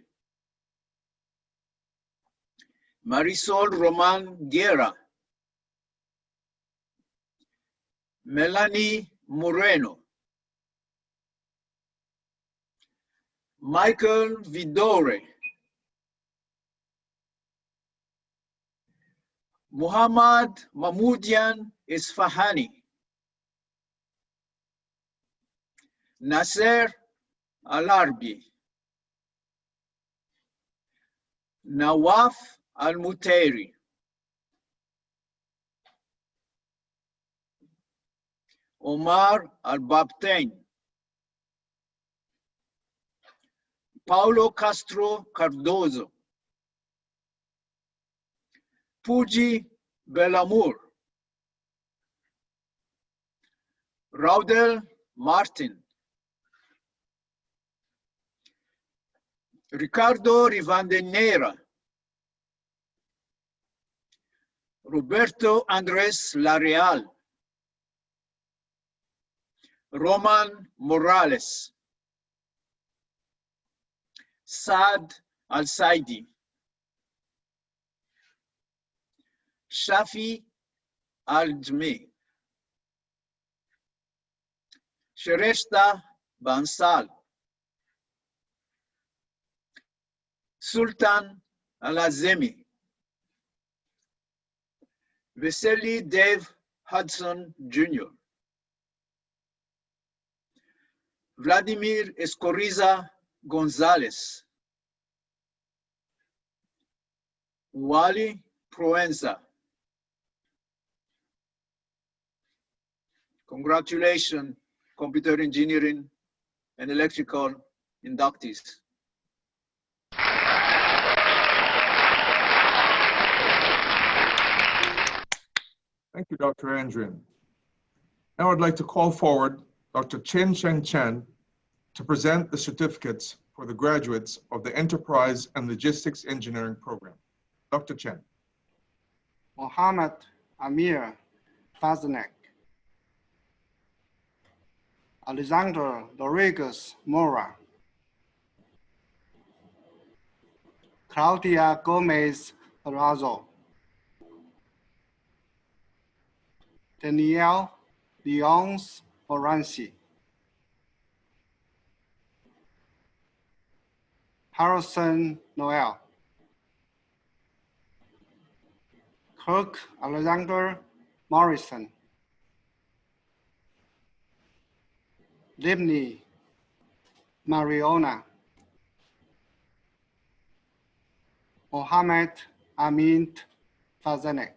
Marisol Roman Guerra, Melanie Moreno, Michael Vidore, Muhammad Mahmoudian Isfahani, Nasser Alarbi, Nawaf Al-Mutairi, Omar Al-Babtain, Paulo Castro Cardozo, Puji Belamur, Raudel Martin, Ricardo Rivandeneira, Roberto Andres Lareal, Roman Morales, Saad Al-Saidi, Shafi Al-Jmi, Shereshta Bansal, Sultan Al-Azemi, Vesely Dave Hudson Jr., Vladimir Escoriza Gonzalez, Wally Proenza. Congratulations, computer engineering and electrical inductees. Thank you, Dr. Andrian. Now I'd like to call forward Dr. Chen Shen Chen to present the certificates for the graduates of the Enterprise and Logistics Engineering Program. Dr. Chen. Mohammed Amir Faznek, Alexander Rodriguez Mora, Claudia Gomez Arazo, Danielle Leons Moranci, Harrison Noel, Kirk Alexander Morrison, Libni Mariona, Mohammed Amin Fazanek,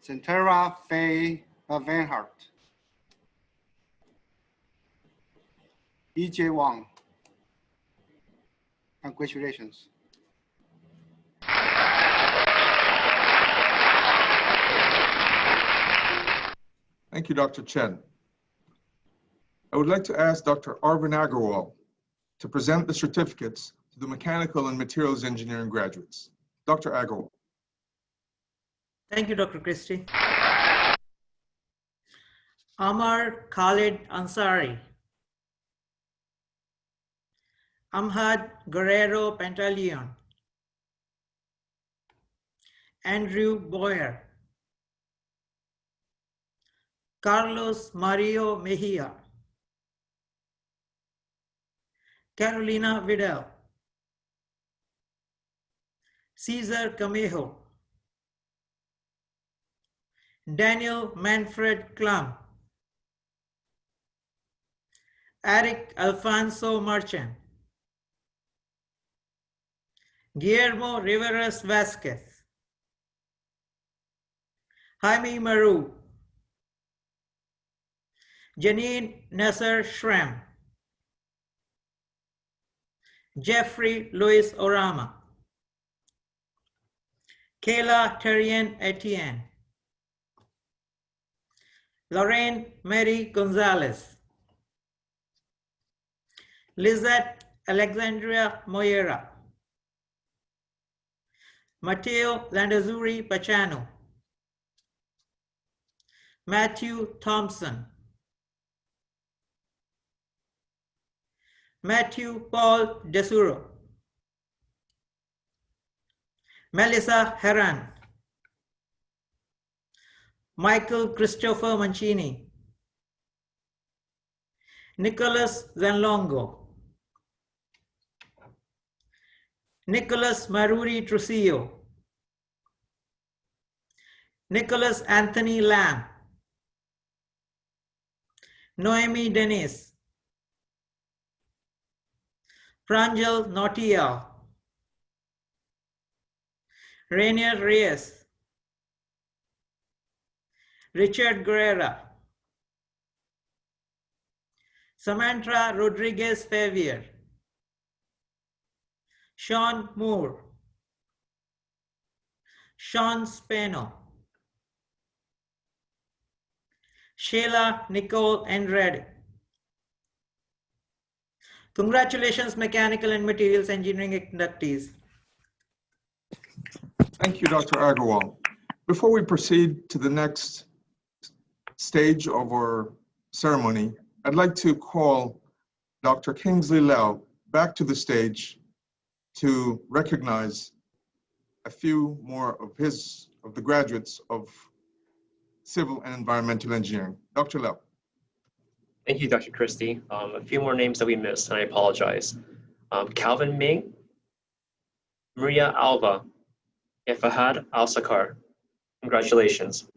Centera Faye Vanhart, E.J. Wang. Congratulations. Thank you, Dr. Chen. I would like to ask Dr. Arvind Agarwal to present the certificates to the Mechanical and Materials Engineering graduates. Dr. Agarwal. Thank you, Dr. Christie. Amar Khalid Ansari, Amhad Guerrero Pantaleon, Andrew Boyer, Carlos Mario Mejia, Carolina Vidal, Cesar Camejo, Daniel Manfred Klum, Eric Alfonso Marchand, Guillermo Riveras Vasquez, Jaime Maru, Janine Nasser Shrem, Jeffrey Luis Orama, Kayla Terrien Etienne, Lorraine Mary Gonzalez, Lizette Alexandria Moyera, Matteo Landazuri Pachano, Matthew Thompson, Matthew Paul Desuro, Melissa Heran, Michael Christopher Mancini, Nicholas Zanlongo, Nicholas Maruri Trucillo, Nicholas Anthony Lamb, Noemi Dennis, Pranjal Nautia, Rainier Reyes, Richard Guerrera, Samantha Rodriguez Favier, Sean Moore, Sean Spano, Sheila Nicole Andrade. Congratulations, mechanical and materials engineering inductees. Thank you, Dr. Agarwal. Before we proceed to the next stage of our ceremony, I'd like to call Dr. Kingsley Lau back to the stage to recognize a few more of the graduates of civil and environmental engineering. Dr. Lau. Thank you, Dr. Christie. A few more names that we missed, and I apologize. Calvin Ming, Maria Alva, and Fahad Al-Sakar. Congratulations.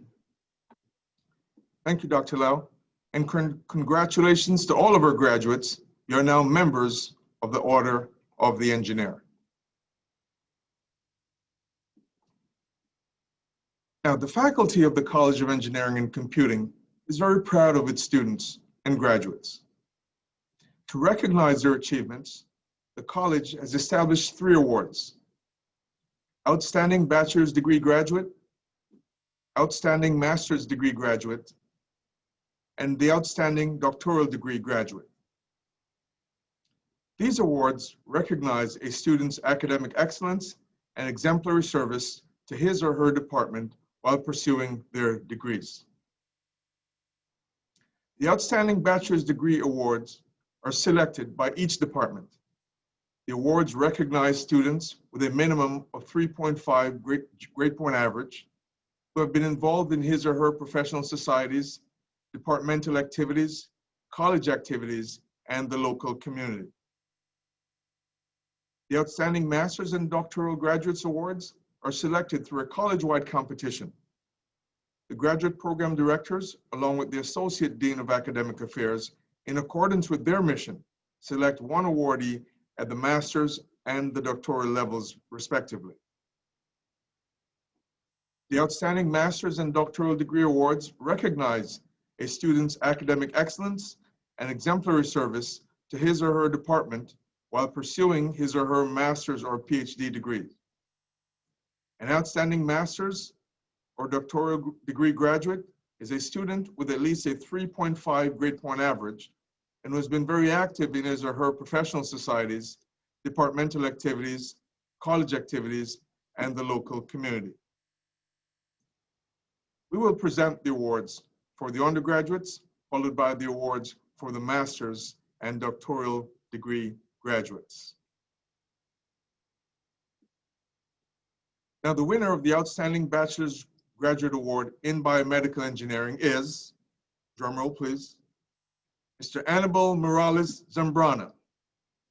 Thank you, Dr. Lau. And congratulations to all of our graduates. You're now members of the Order of the Engineer. Now, the faculty of the College of Engineering and Computing is very proud of its students and graduates. To recognize their achievements, the college has established 3 awards: Outstanding Bachelor's Degree Graduate, Outstanding Master's Degree Graduate, and the Outstanding Doctoral Degree Graduate. These awards recognize a student's academic excellence and exemplary service to his or her department while pursuing their degrees. The Outstanding Bachelor's Degree Awards are selected by each department. The awards recognize students with a minimum of 3.5 grade point average who have been involved in his or her professional societies, departmental activities, college activities, and the local community. The Outstanding Master's and Doctoral Graduates Awards are selected through a college-wide competition. The graduate program directors, along with the Associate Dean of Academic Affairs, in accordance with their mission, select one awardee at the master's and the doctoral levels, respectively. The Outstanding Master's and Doctoral Degree Awards recognize a student's academic excellence and exemplary service to his or her department while pursuing his or her master's or PhD degree. An Outstanding Master's or Doctoral Degree Graduate is a student with at least a 3.5 grade point average and who has been very active in his or her professional societies, departmental activities, college activities, and the local community. We will present the awards for the undergraduates, followed by the awards for the master's and doctoral degree graduates. Now, the winner of the Outstanding Bachelor's Graduate Award in Biomedical Engineering is, drum roll please, Mr. Anibal Morales Zambrana.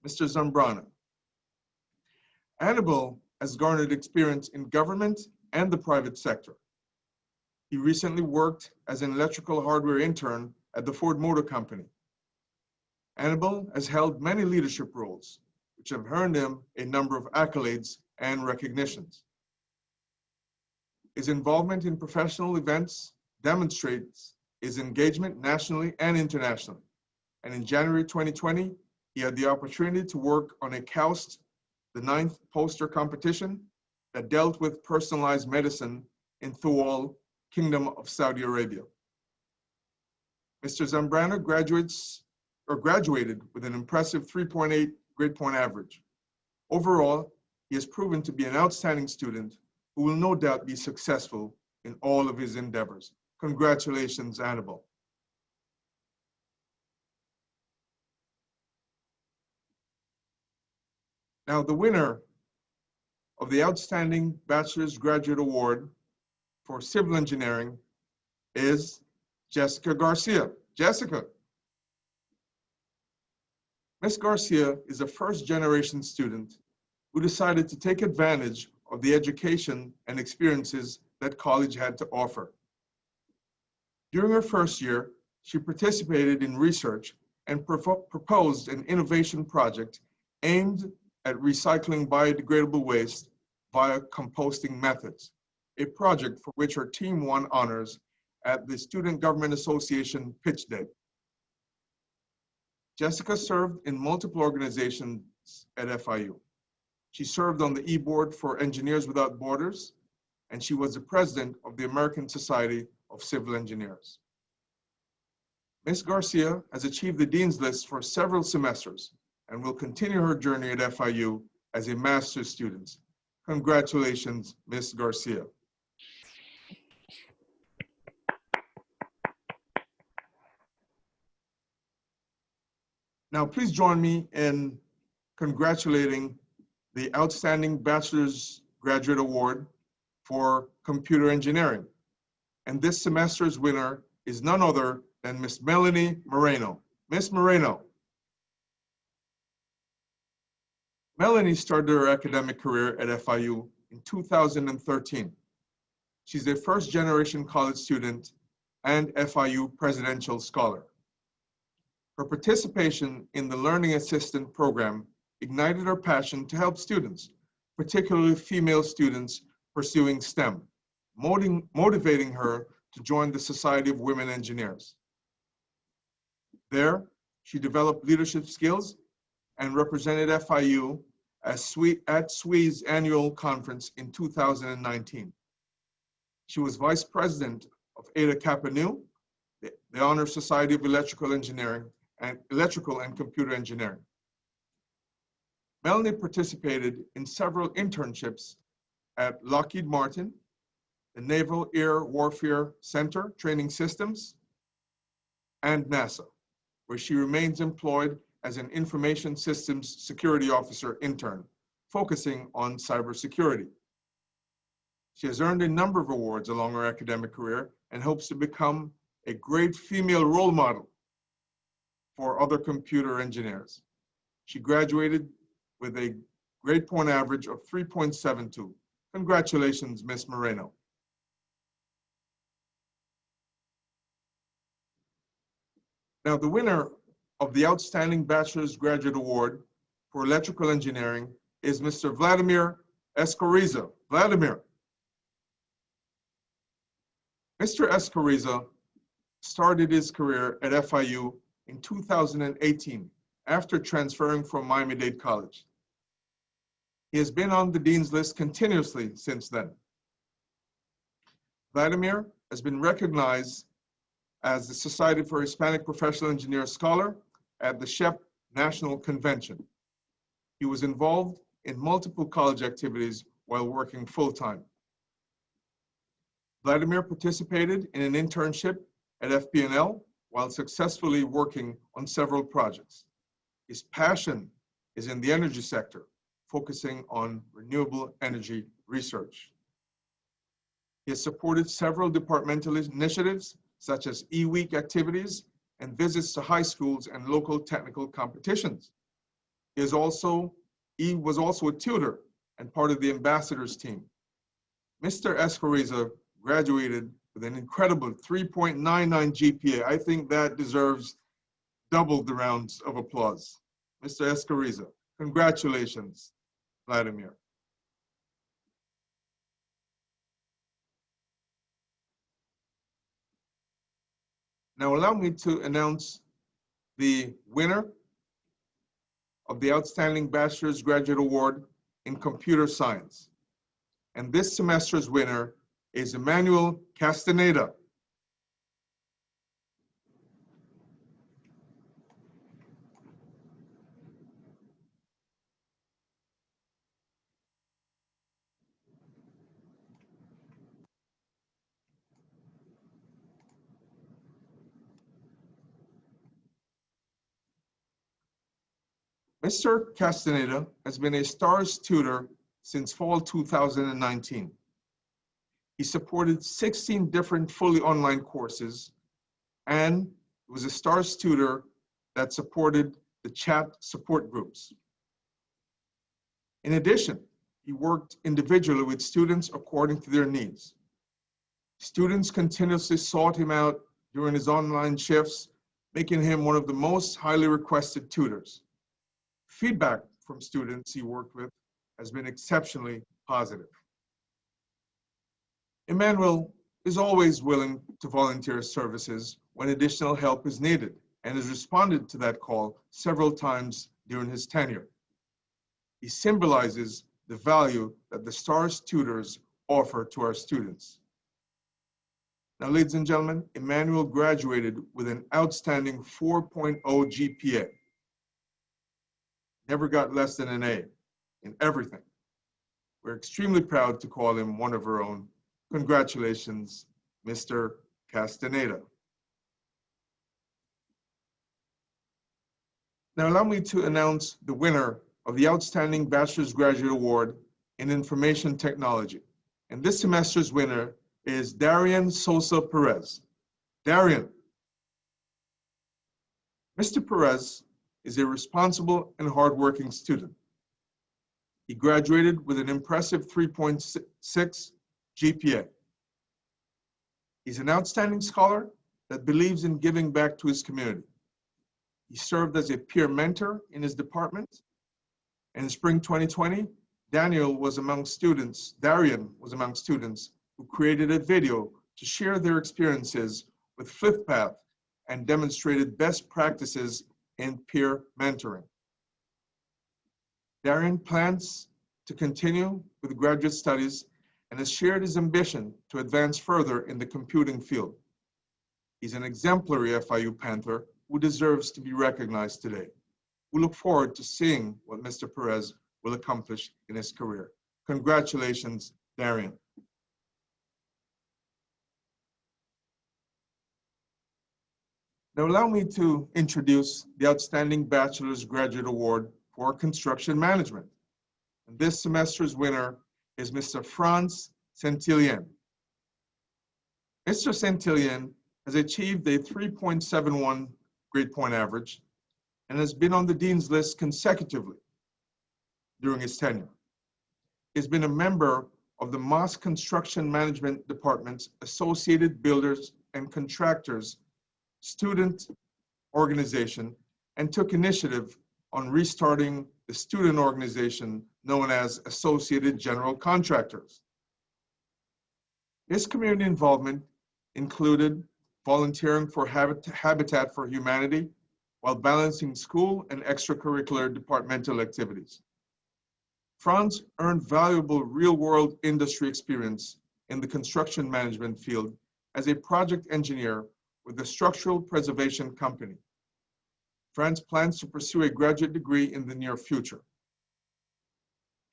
Mr. Zambrana. Anibal has garnered experience in government and the private sector. He recently worked as an electrical hardware intern at the Ford Motor Company. Anibal has held many leadership roles, which have earned him a number of accolades and recognitions. His involvement in professional events demonstrates his engagement nationally and internationally. And in January 2020, he had the opportunity to work on a KAUST, the 9th poster competition that dealt with personalized medicine in Thual, Kingdom of Saudi Arabia. Mr. Zambrano graduated with an impressive 3.8 grade point average. Overall, he has proven to be an outstanding student who will no doubt be successful in all of his endeavors. Congratulations, Annabelle. Now, the winner of the Outstanding Bachelor's Graduate Award for Civil Engineering is Jessica Garcia. Jessica. Ms. Garcia is a first-generation student who decided to take advantage of the education and experiences that college had to offer. During her first year, she participated in research and proposed an innovation project aimed at recycling biodegradable waste via composting methods, a project for which her team won honors at the Student Government Association Pitch Day. Jessica served in multiple organizations at FIU. She served on the e-board for Engineers Without Borders, and she was the president of the American Society of Civil Engineers. Ms. Garcia has achieved the Dean's List for several semesters and will continue her journey at FIU as a master's student. Congratulations, Ms. Garcia. Now, please join me in congratulating the Outstanding Bachelor's Graduate Award for Computer Engineering. And this semester's winner is none other than Miss Melanie Moreno. Miss Moreno. Melanie started her academic career at FIU in 2013. She's a first-generation college student and FIU Presidential Scholar. Her participation in the Learning Assistant program ignited her passion to help students, particularly female students pursuing STEM, motivating her to join the Society of Women Engineers. There, she developed leadership skills and represented FIU at SWE's annual conference in 2019. She was vice president of Eta Kappa Nu, the Honor Society of Electrical and Computer Engineering. Melanie participated in several internships at Lockheed Martin, the Naval Air Warfare Center Training Systems, and NASA, where she remains employed as an Information Systems Security Officer intern, focusing on cybersecurity. She has earned a number of awards along her academic career and hopes to become a great female role model for other computer engineers. She graduated with a grade point average of 3.72. Congratulations, Ms. Moreno. Now, the winner of the Outstanding Bachelor's Graduate Award for Electrical Engineering is Mr. Vladimir Escoriza. Vladimir. Mr. Escoriza started his career at FIU in 2018 after transferring from Miami-Dade College. He has been on the Dean's List continuously since then. Vladimir has been recognized as the Society for Hispanic Professional Engineers Scholar at the SHEP National Convention. He was involved in multiple college activities while working full-time. Vladimir participated in an internship at FPNL while successfully working on several projects. His passion is in the energy sector, focusing on renewable energy research. He has supported several departmental initiatives, such as e-week activities and visits to high schools and local technical competitions. He was also a tutor and part of the ambassadors team. Mr. Escoriza graduated with an incredible 3.99 GPA. I think that deserves double the rounds of applause. Mr. Escoriza, congratulations, Vladimir. Now allow me to announce the winner of the Outstanding Bachelor's Graduate Award in Computer Science. And this semester's winner is Emmanuel Castaneda. Mr. Castaneda has been a STARS tutor since fall 2019. He supported 16 different fully online courses and was a STARS tutor that supported the chat support groups. In addition, he worked individually with students according to their needs. Students continuously sought him out during his online shifts, making him one of the most highly requested tutors. Feedback from students he worked with has been exceptionally positive. Emmanuel is always willing to volunteer his services when additional help is needed and has responded to that call several times during his tenure. He symbolizes the value that the STARS tutors offer to our students. Now, ladies and gentlemen, Emmanuel graduated with an outstanding 4.0 GPA. Never got less than an A in everything. We're extremely proud to call him one of our own. Congratulations, Mr. Castaneda. Now allow me to announce the winner of the Outstanding Bachelor's Graduate Award in Information Technology. And this semester's winner is Darian Sosa Perez. Darian. Mr. Perez is a responsible and hardworking student. He graduated with an impressive 3.6 GPA. He's an outstanding scholar that believes in giving back to his community. He served as a peer mentor in his department. And in spring 2020, Darian was among students who created a video to share their experiences with FlipPath and demonstrated best practices in peer mentoring. Darian plans to continue with graduate studies and has shared his ambition to advance further in the computing field. He's an exemplary FIU Panther who deserves to be recognized today. We look forward to seeing what Mr. Perez will accomplish in his career. Congratulations, Darian. Now allow me to introduce the Outstanding Bachelor's Graduate Award for Construction Management. And this semester's winner is Mr. Franz Centilien. Mr. Centilien has achieved a 3.71 grade point average and has been on the Dean's List consecutively during his tenure. He's been a member of the Moss Construction Management Department's Associated Builders and Contractors student organization and took initiative on restarting the student organization known as Associated General Contractors. His community involvement included volunteering for Habitat for Humanity while balancing school and extracurricular departmental activities. Franz earned valuable real-world industry experience in the construction management field as a project engineer with the Structural Preservation Company. Franz plans to pursue a graduate degree in the near future.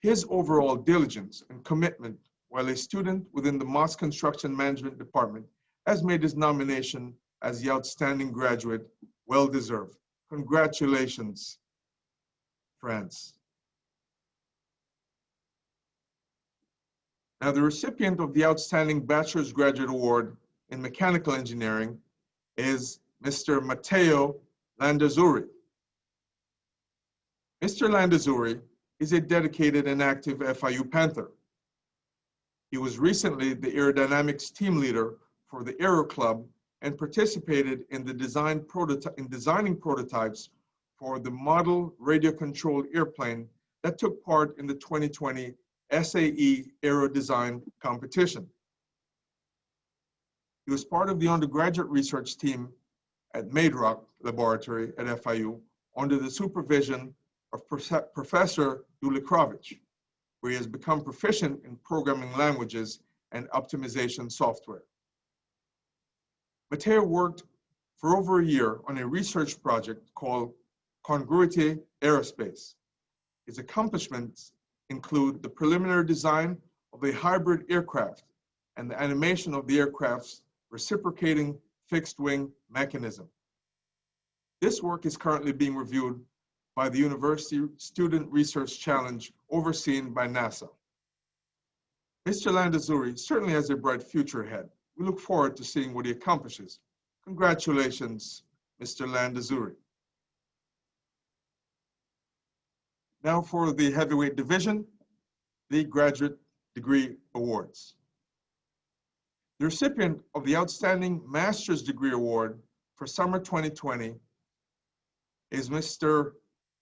His overall diligence and commitment while a student within the Moss Construction Management Department has made his nomination as the outstanding graduate well-deserved. Congratulations, Franz. Now, the recipient of the Outstanding Bachelor's Graduate Award in Mechanical Engineering is Mr. Matteo Landazzuri. Mr. Landazzuri is a dedicated and active FIU Panther. He was recently the aerodynamics team leader for the Aero Club and participated in the designing prototypes for the model radio-controlled airplane that took part in the 2020 SAE Aero Design competition. He was part of the undergraduate research team at Maidrock Laboratory at FIU under the supervision of Professor Dulikrovich, where he has become proficient in programming languages and optimization software. Mateo worked for over a year on a research project called Congruity Aerospace. His accomplishments include the preliminary design of a hybrid aircraft and the animation of the aircraft's reciprocating fixed-wing mechanism. This work is currently being reviewed by the University Student Research Challenge overseen by NASA. Mr. Landazuri certainly has a bright future ahead. We look forward to seeing what he accomplishes. Congratulations, Mr. Landazuri. Now for the heavyweight division, the graduate degree awards. The recipient of the Outstanding Master's Degree Award for summer 2020 is Mr.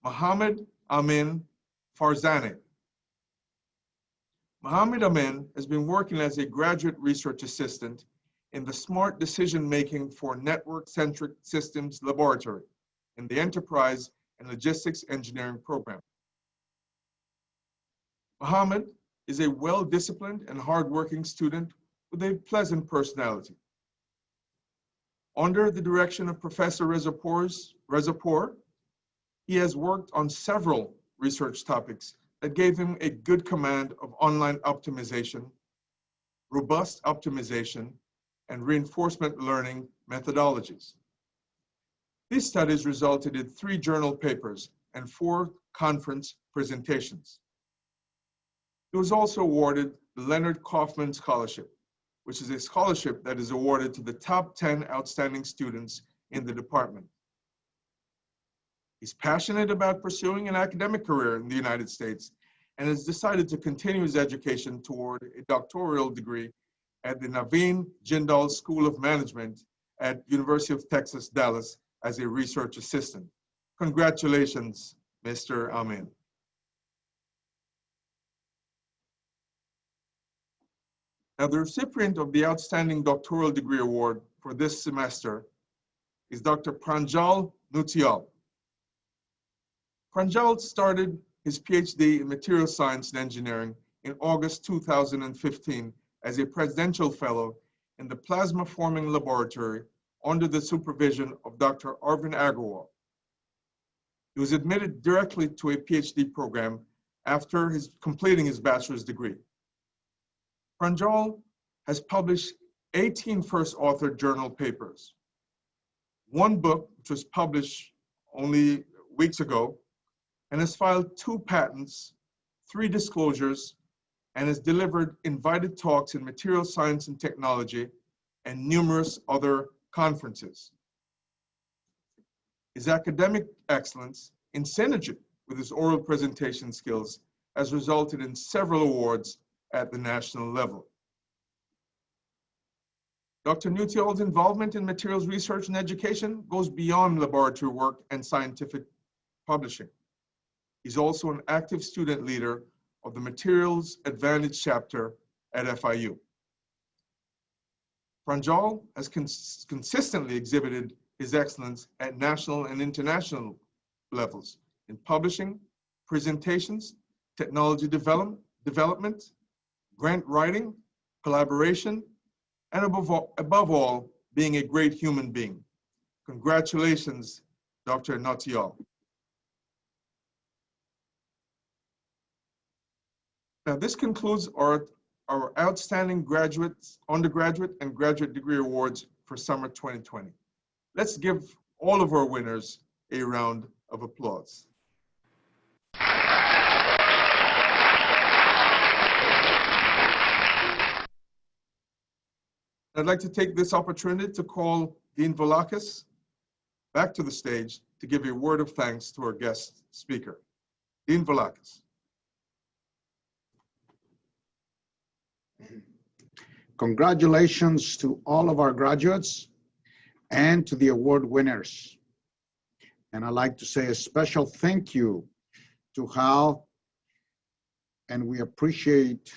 Mohammed Amin Farzaneh. Mohammed Amin has been working as a graduate research assistant in the Smart Decision Making for Network-Centric Systems Laboratory in the Enterprise and Logistics Engineering program. Mohammed is a well-disciplined and hardworking student with a pleasant personality. Under the direction of Professor Rezapour, he has worked on several research topics that gave him a good command of online optimization, robust optimization, and reinforcement learning methodologies. These studies resulted in 3 journal papers and 4 conference presentations. He was also awarded the Leonard Kaufman Scholarship, which is a scholarship that is awarded to the top 10 outstanding students in the department. He's passionate about pursuing an academic career in the United States and has decided to continue his education toward a doctoral degree at the Naveen Jindal School of Management at University of Texas, Dallas as a research assistant. Congratulations, Mr. Amin. Now, the recipient of the Outstanding Doctoral Degree Award for this semester is Dr. Pranjal Nutyal. Pranjal started his PhD in Material Science and Engineering in August 2015 as a Presidential Fellow in the Plasma Forming Laboratory under the supervision of Dr. Arvind Agarwal. He was admitted directly to a PhD program after completing his bachelor's degree. Pranjal has published 18 first-authored journal papers, 1 book, which was published only weeks ago, and has filed 2 patents, 3 disclosures, and has delivered invited talks in material science and technology and numerous other conferences. His academic excellence, in synergy with his oral presentation skills, has resulted in several awards at the national level. Dr. Nutyal's involvement in materials research and education goes beyond laboratory work and scientific publishing. He's also an active student leader of the Materials Advantage chapter at FIU. Pranjal has consistently exhibited his excellence at national and international levels in publishing, presentations, technology development, grant writing, collaboration, and above all, being a great human being. Congratulations, Dr. Nutyal. Now, this concludes our outstanding graduates, undergraduate and graduate degree awards for summer 2020. Let's give all of our winners a round of applause. I'd like to take this opportunity to call Dean Volakis back to the stage to give a word of thanks to our guest speaker. Dean Volakis. Congratulations to all of our graduates and to the award winners. And I'd like to say a special thank you to Hal, and we appreciate,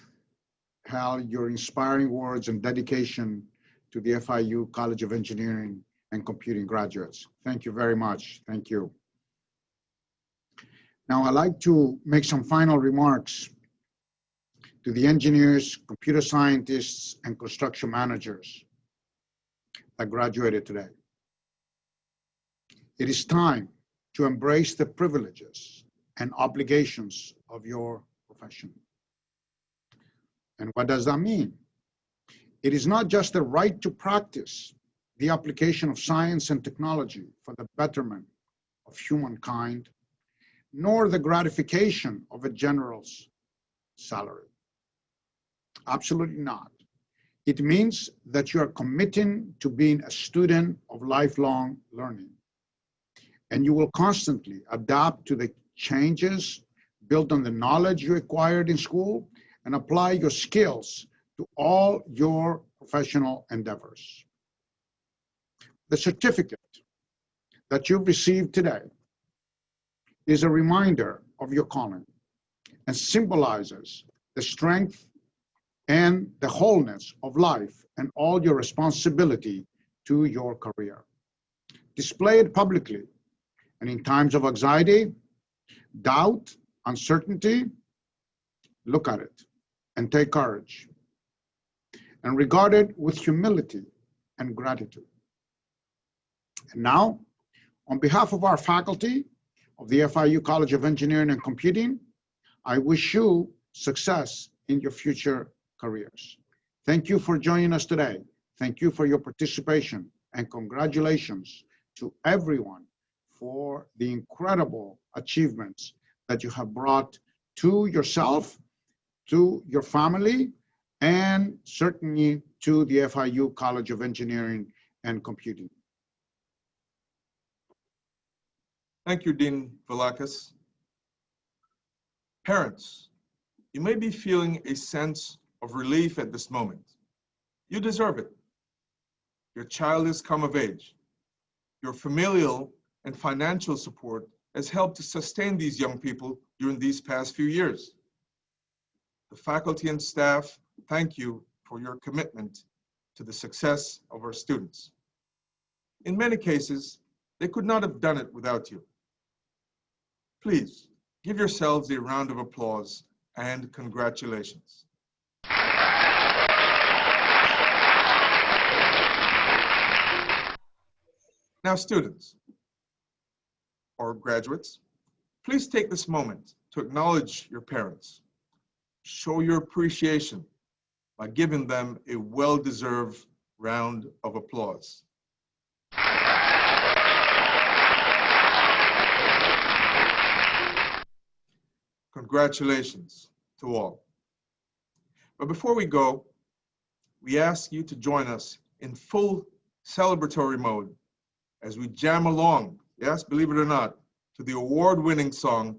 Hal, your inspiring words and dedication to the FIU College of Engineering and computing graduates. Thank you very much. Thank you. Now, I'd like to make some final remarks to the engineers, computer scientists, and construction managers that graduated today. It is time to embrace the privileges and obligations of your profession. And what does that mean? It is not just the right to practice the application of science and technology for the betterment of humankind, nor the gratification of a general's salary. Absolutely not. It means that you are committing to being a student of lifelong learning, and you will constantly adapt to the changes, build on the knowledge you acquired in school, and apply your skills to all your professional endeavors. The certificate that you've received today is a reminder of your calling and symbolizes the strength and the wholeness of life and all your responsibility to your career. Display it publicly, and in times of anxiety, doubt, uncertainty, look at it and take courage and regard it with humility and gratitude. And now, on behalf of our faculty of the FIU College of Engineering and Computing, I wish you success in your future careers. Thank you for joining us today. Thank you for your participation, and congratulations to everyone for the incredible achievements that you have brought to yourself, to your family, and certainly to the FIU College of Engineering and Computing. Thank you, Dean Velakis. Parents, you may be feeling a sense of relief at this moment. You deserve it. Your child has come of age. Your familial and financial support has helped to sustain these young people during these past few years. The faculty and staff thank you for your commitment to the success of our students. In many cases, they could not have done it without you. Please give yourselves a round of applause and congratulations. Now, students or graduates, please take this moment to acknowledge your parents. Show your appreciation by giving them a well-deserved round of applause. Congratulations to all. But before we go, we ask you to join us in full celebratory mode as we jam along, yes, believe it or not, to the award-winning song,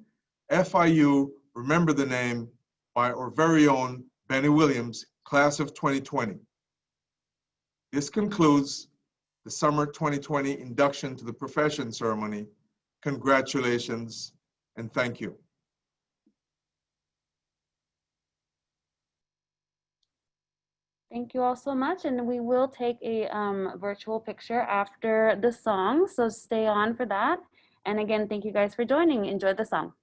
FIU Remember the Name, by our very own Benny Williams, class of 2020. This concludes the summer 2020 induction to the profession ceremony. Congratulations and thank you. Thank you all so much, and we will take a virtual picture after the song, so stay on for that. And again, thank you guys for joining. Enjoy the song.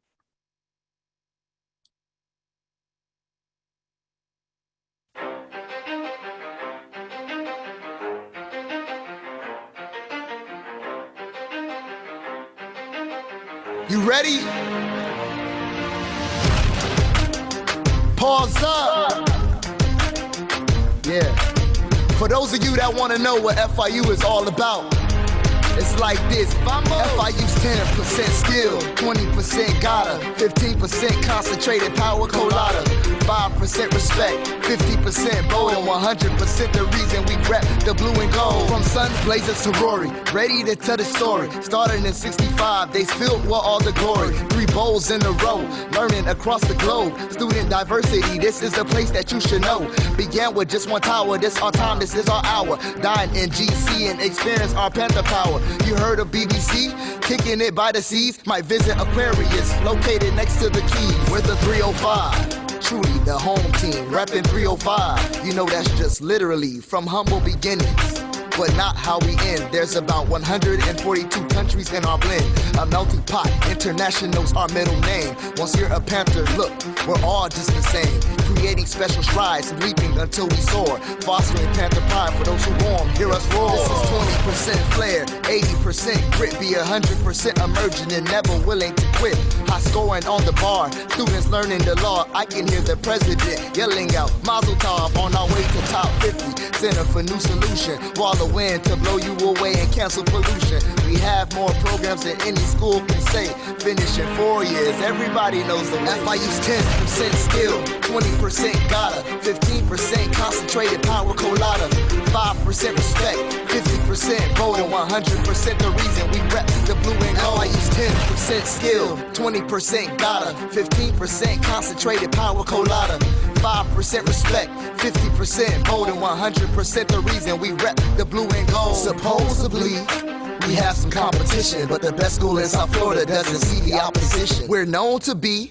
You ready? Pause up. Yeah. For those of you that want to know what FIU is all about, it's like this. FIU's 10% skill, 20% gotta, 15% concentrated power colada, 5% respect, 50% bold, and 100% the reason we rep the blue and gold. From Sun Blazers to Rory, ready to tell the story. Starting in 65, they filled with all the glory. 3 bowls in a row, learning across the globe. Student diversity, this is the place that you should know. Began with just one tower, this our time, this is our hour. Dying in GC and experience our Panther power. You heard of BBC? Kicking it by the seas. Might visit Aquarius, located next to the Keys. We're the 305, truly the home team. Reppin' 305, you know that's just literally from humble beginnings. but not how we end. There's about 142 countries in our blend. A melting pot, international's our middle name. Once you're a Panther, look, we're all just the same. Creating special strides, leaping until we soar. Fostering Panther pride for those who warm, hear us roar. This is 20% flair, 80% grit, be 100% emerging and never willing to quit. High scoring on the bar, students learning the law. I can hear the president yelling out, Mazel Tov, on our way to top 50. Center for new solution, wall of wind to blow you away and cancel pollution. We have more programs than any school can say. Finish in 4 years, everybody knows the way. FIU's 10% skill, 20% gotta, 15% concentrated power colada, 5% respect, 50% bold, and 100% the reason we rep the blue and gold. FIU's 10% skill, 20% gotta, 15% concentrated power colada, 5% respect, 50% bold, and 100% the reason we rep the blue and gold. Supposedly, we have some competition, but the best school in South Florida doesn't see the opposition. We're known to be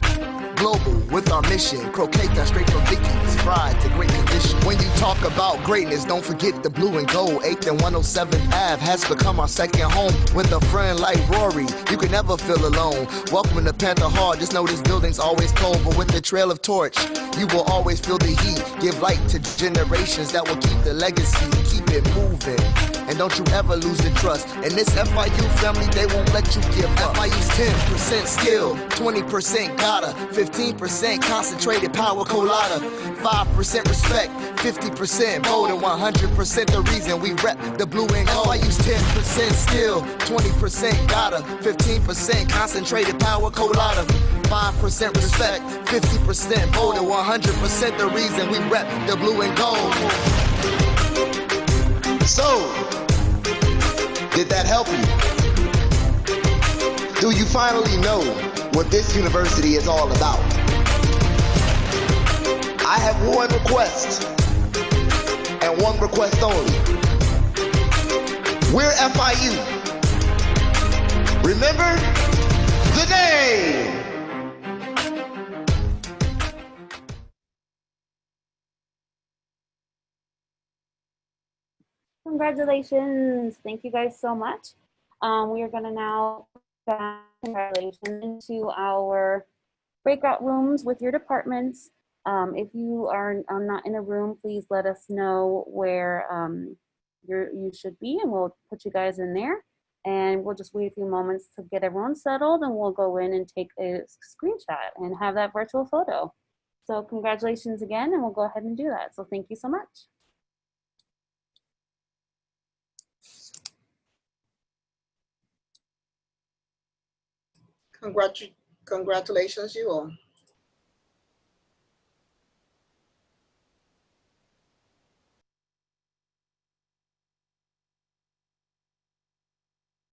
global with our mission. Croquet that straight from Vicky's, fried to great condition. When you talk about greatness, don't forget the blue and gold. 8th and 107th Ave has become our second home. With a friend like Rory, you can never feel alone. Welcome to Panther Hall, just know this building's always cold, but with the trail of torch, you will always feel the heat. Give light to generations that will keep the legacy, keep it moving. And don't you ever lose the trust. In this FIU family, they won't let you give up. FIU's 10% skill, 20% gotta, 15% concentrated power colada, 5% respect, 50% bold, and 100% the reason we rep the blue and gold. FIU's 10% skill, 20% gotta, 15% concentrated power colada, 5% respect, 50% bold, and 100% the reason we rep the blue and gold. So, did that help you? Do you finally know what this university is all about? I have one request, and one request only. We're FIU. Remember the name! Congratulations. Thank you guys so much. We are going to now congratulations into our breakout rooms with your departments. If you are not in a room, please let us know where you should be, and we'll put you guys in there. And we'll just wait a few moments to get everyone settled, and we'll go in and take a screenshot and have that virtual photo. So congratulations again, and we'll go ahead and do that. So thank you so much. Congratulations, you all.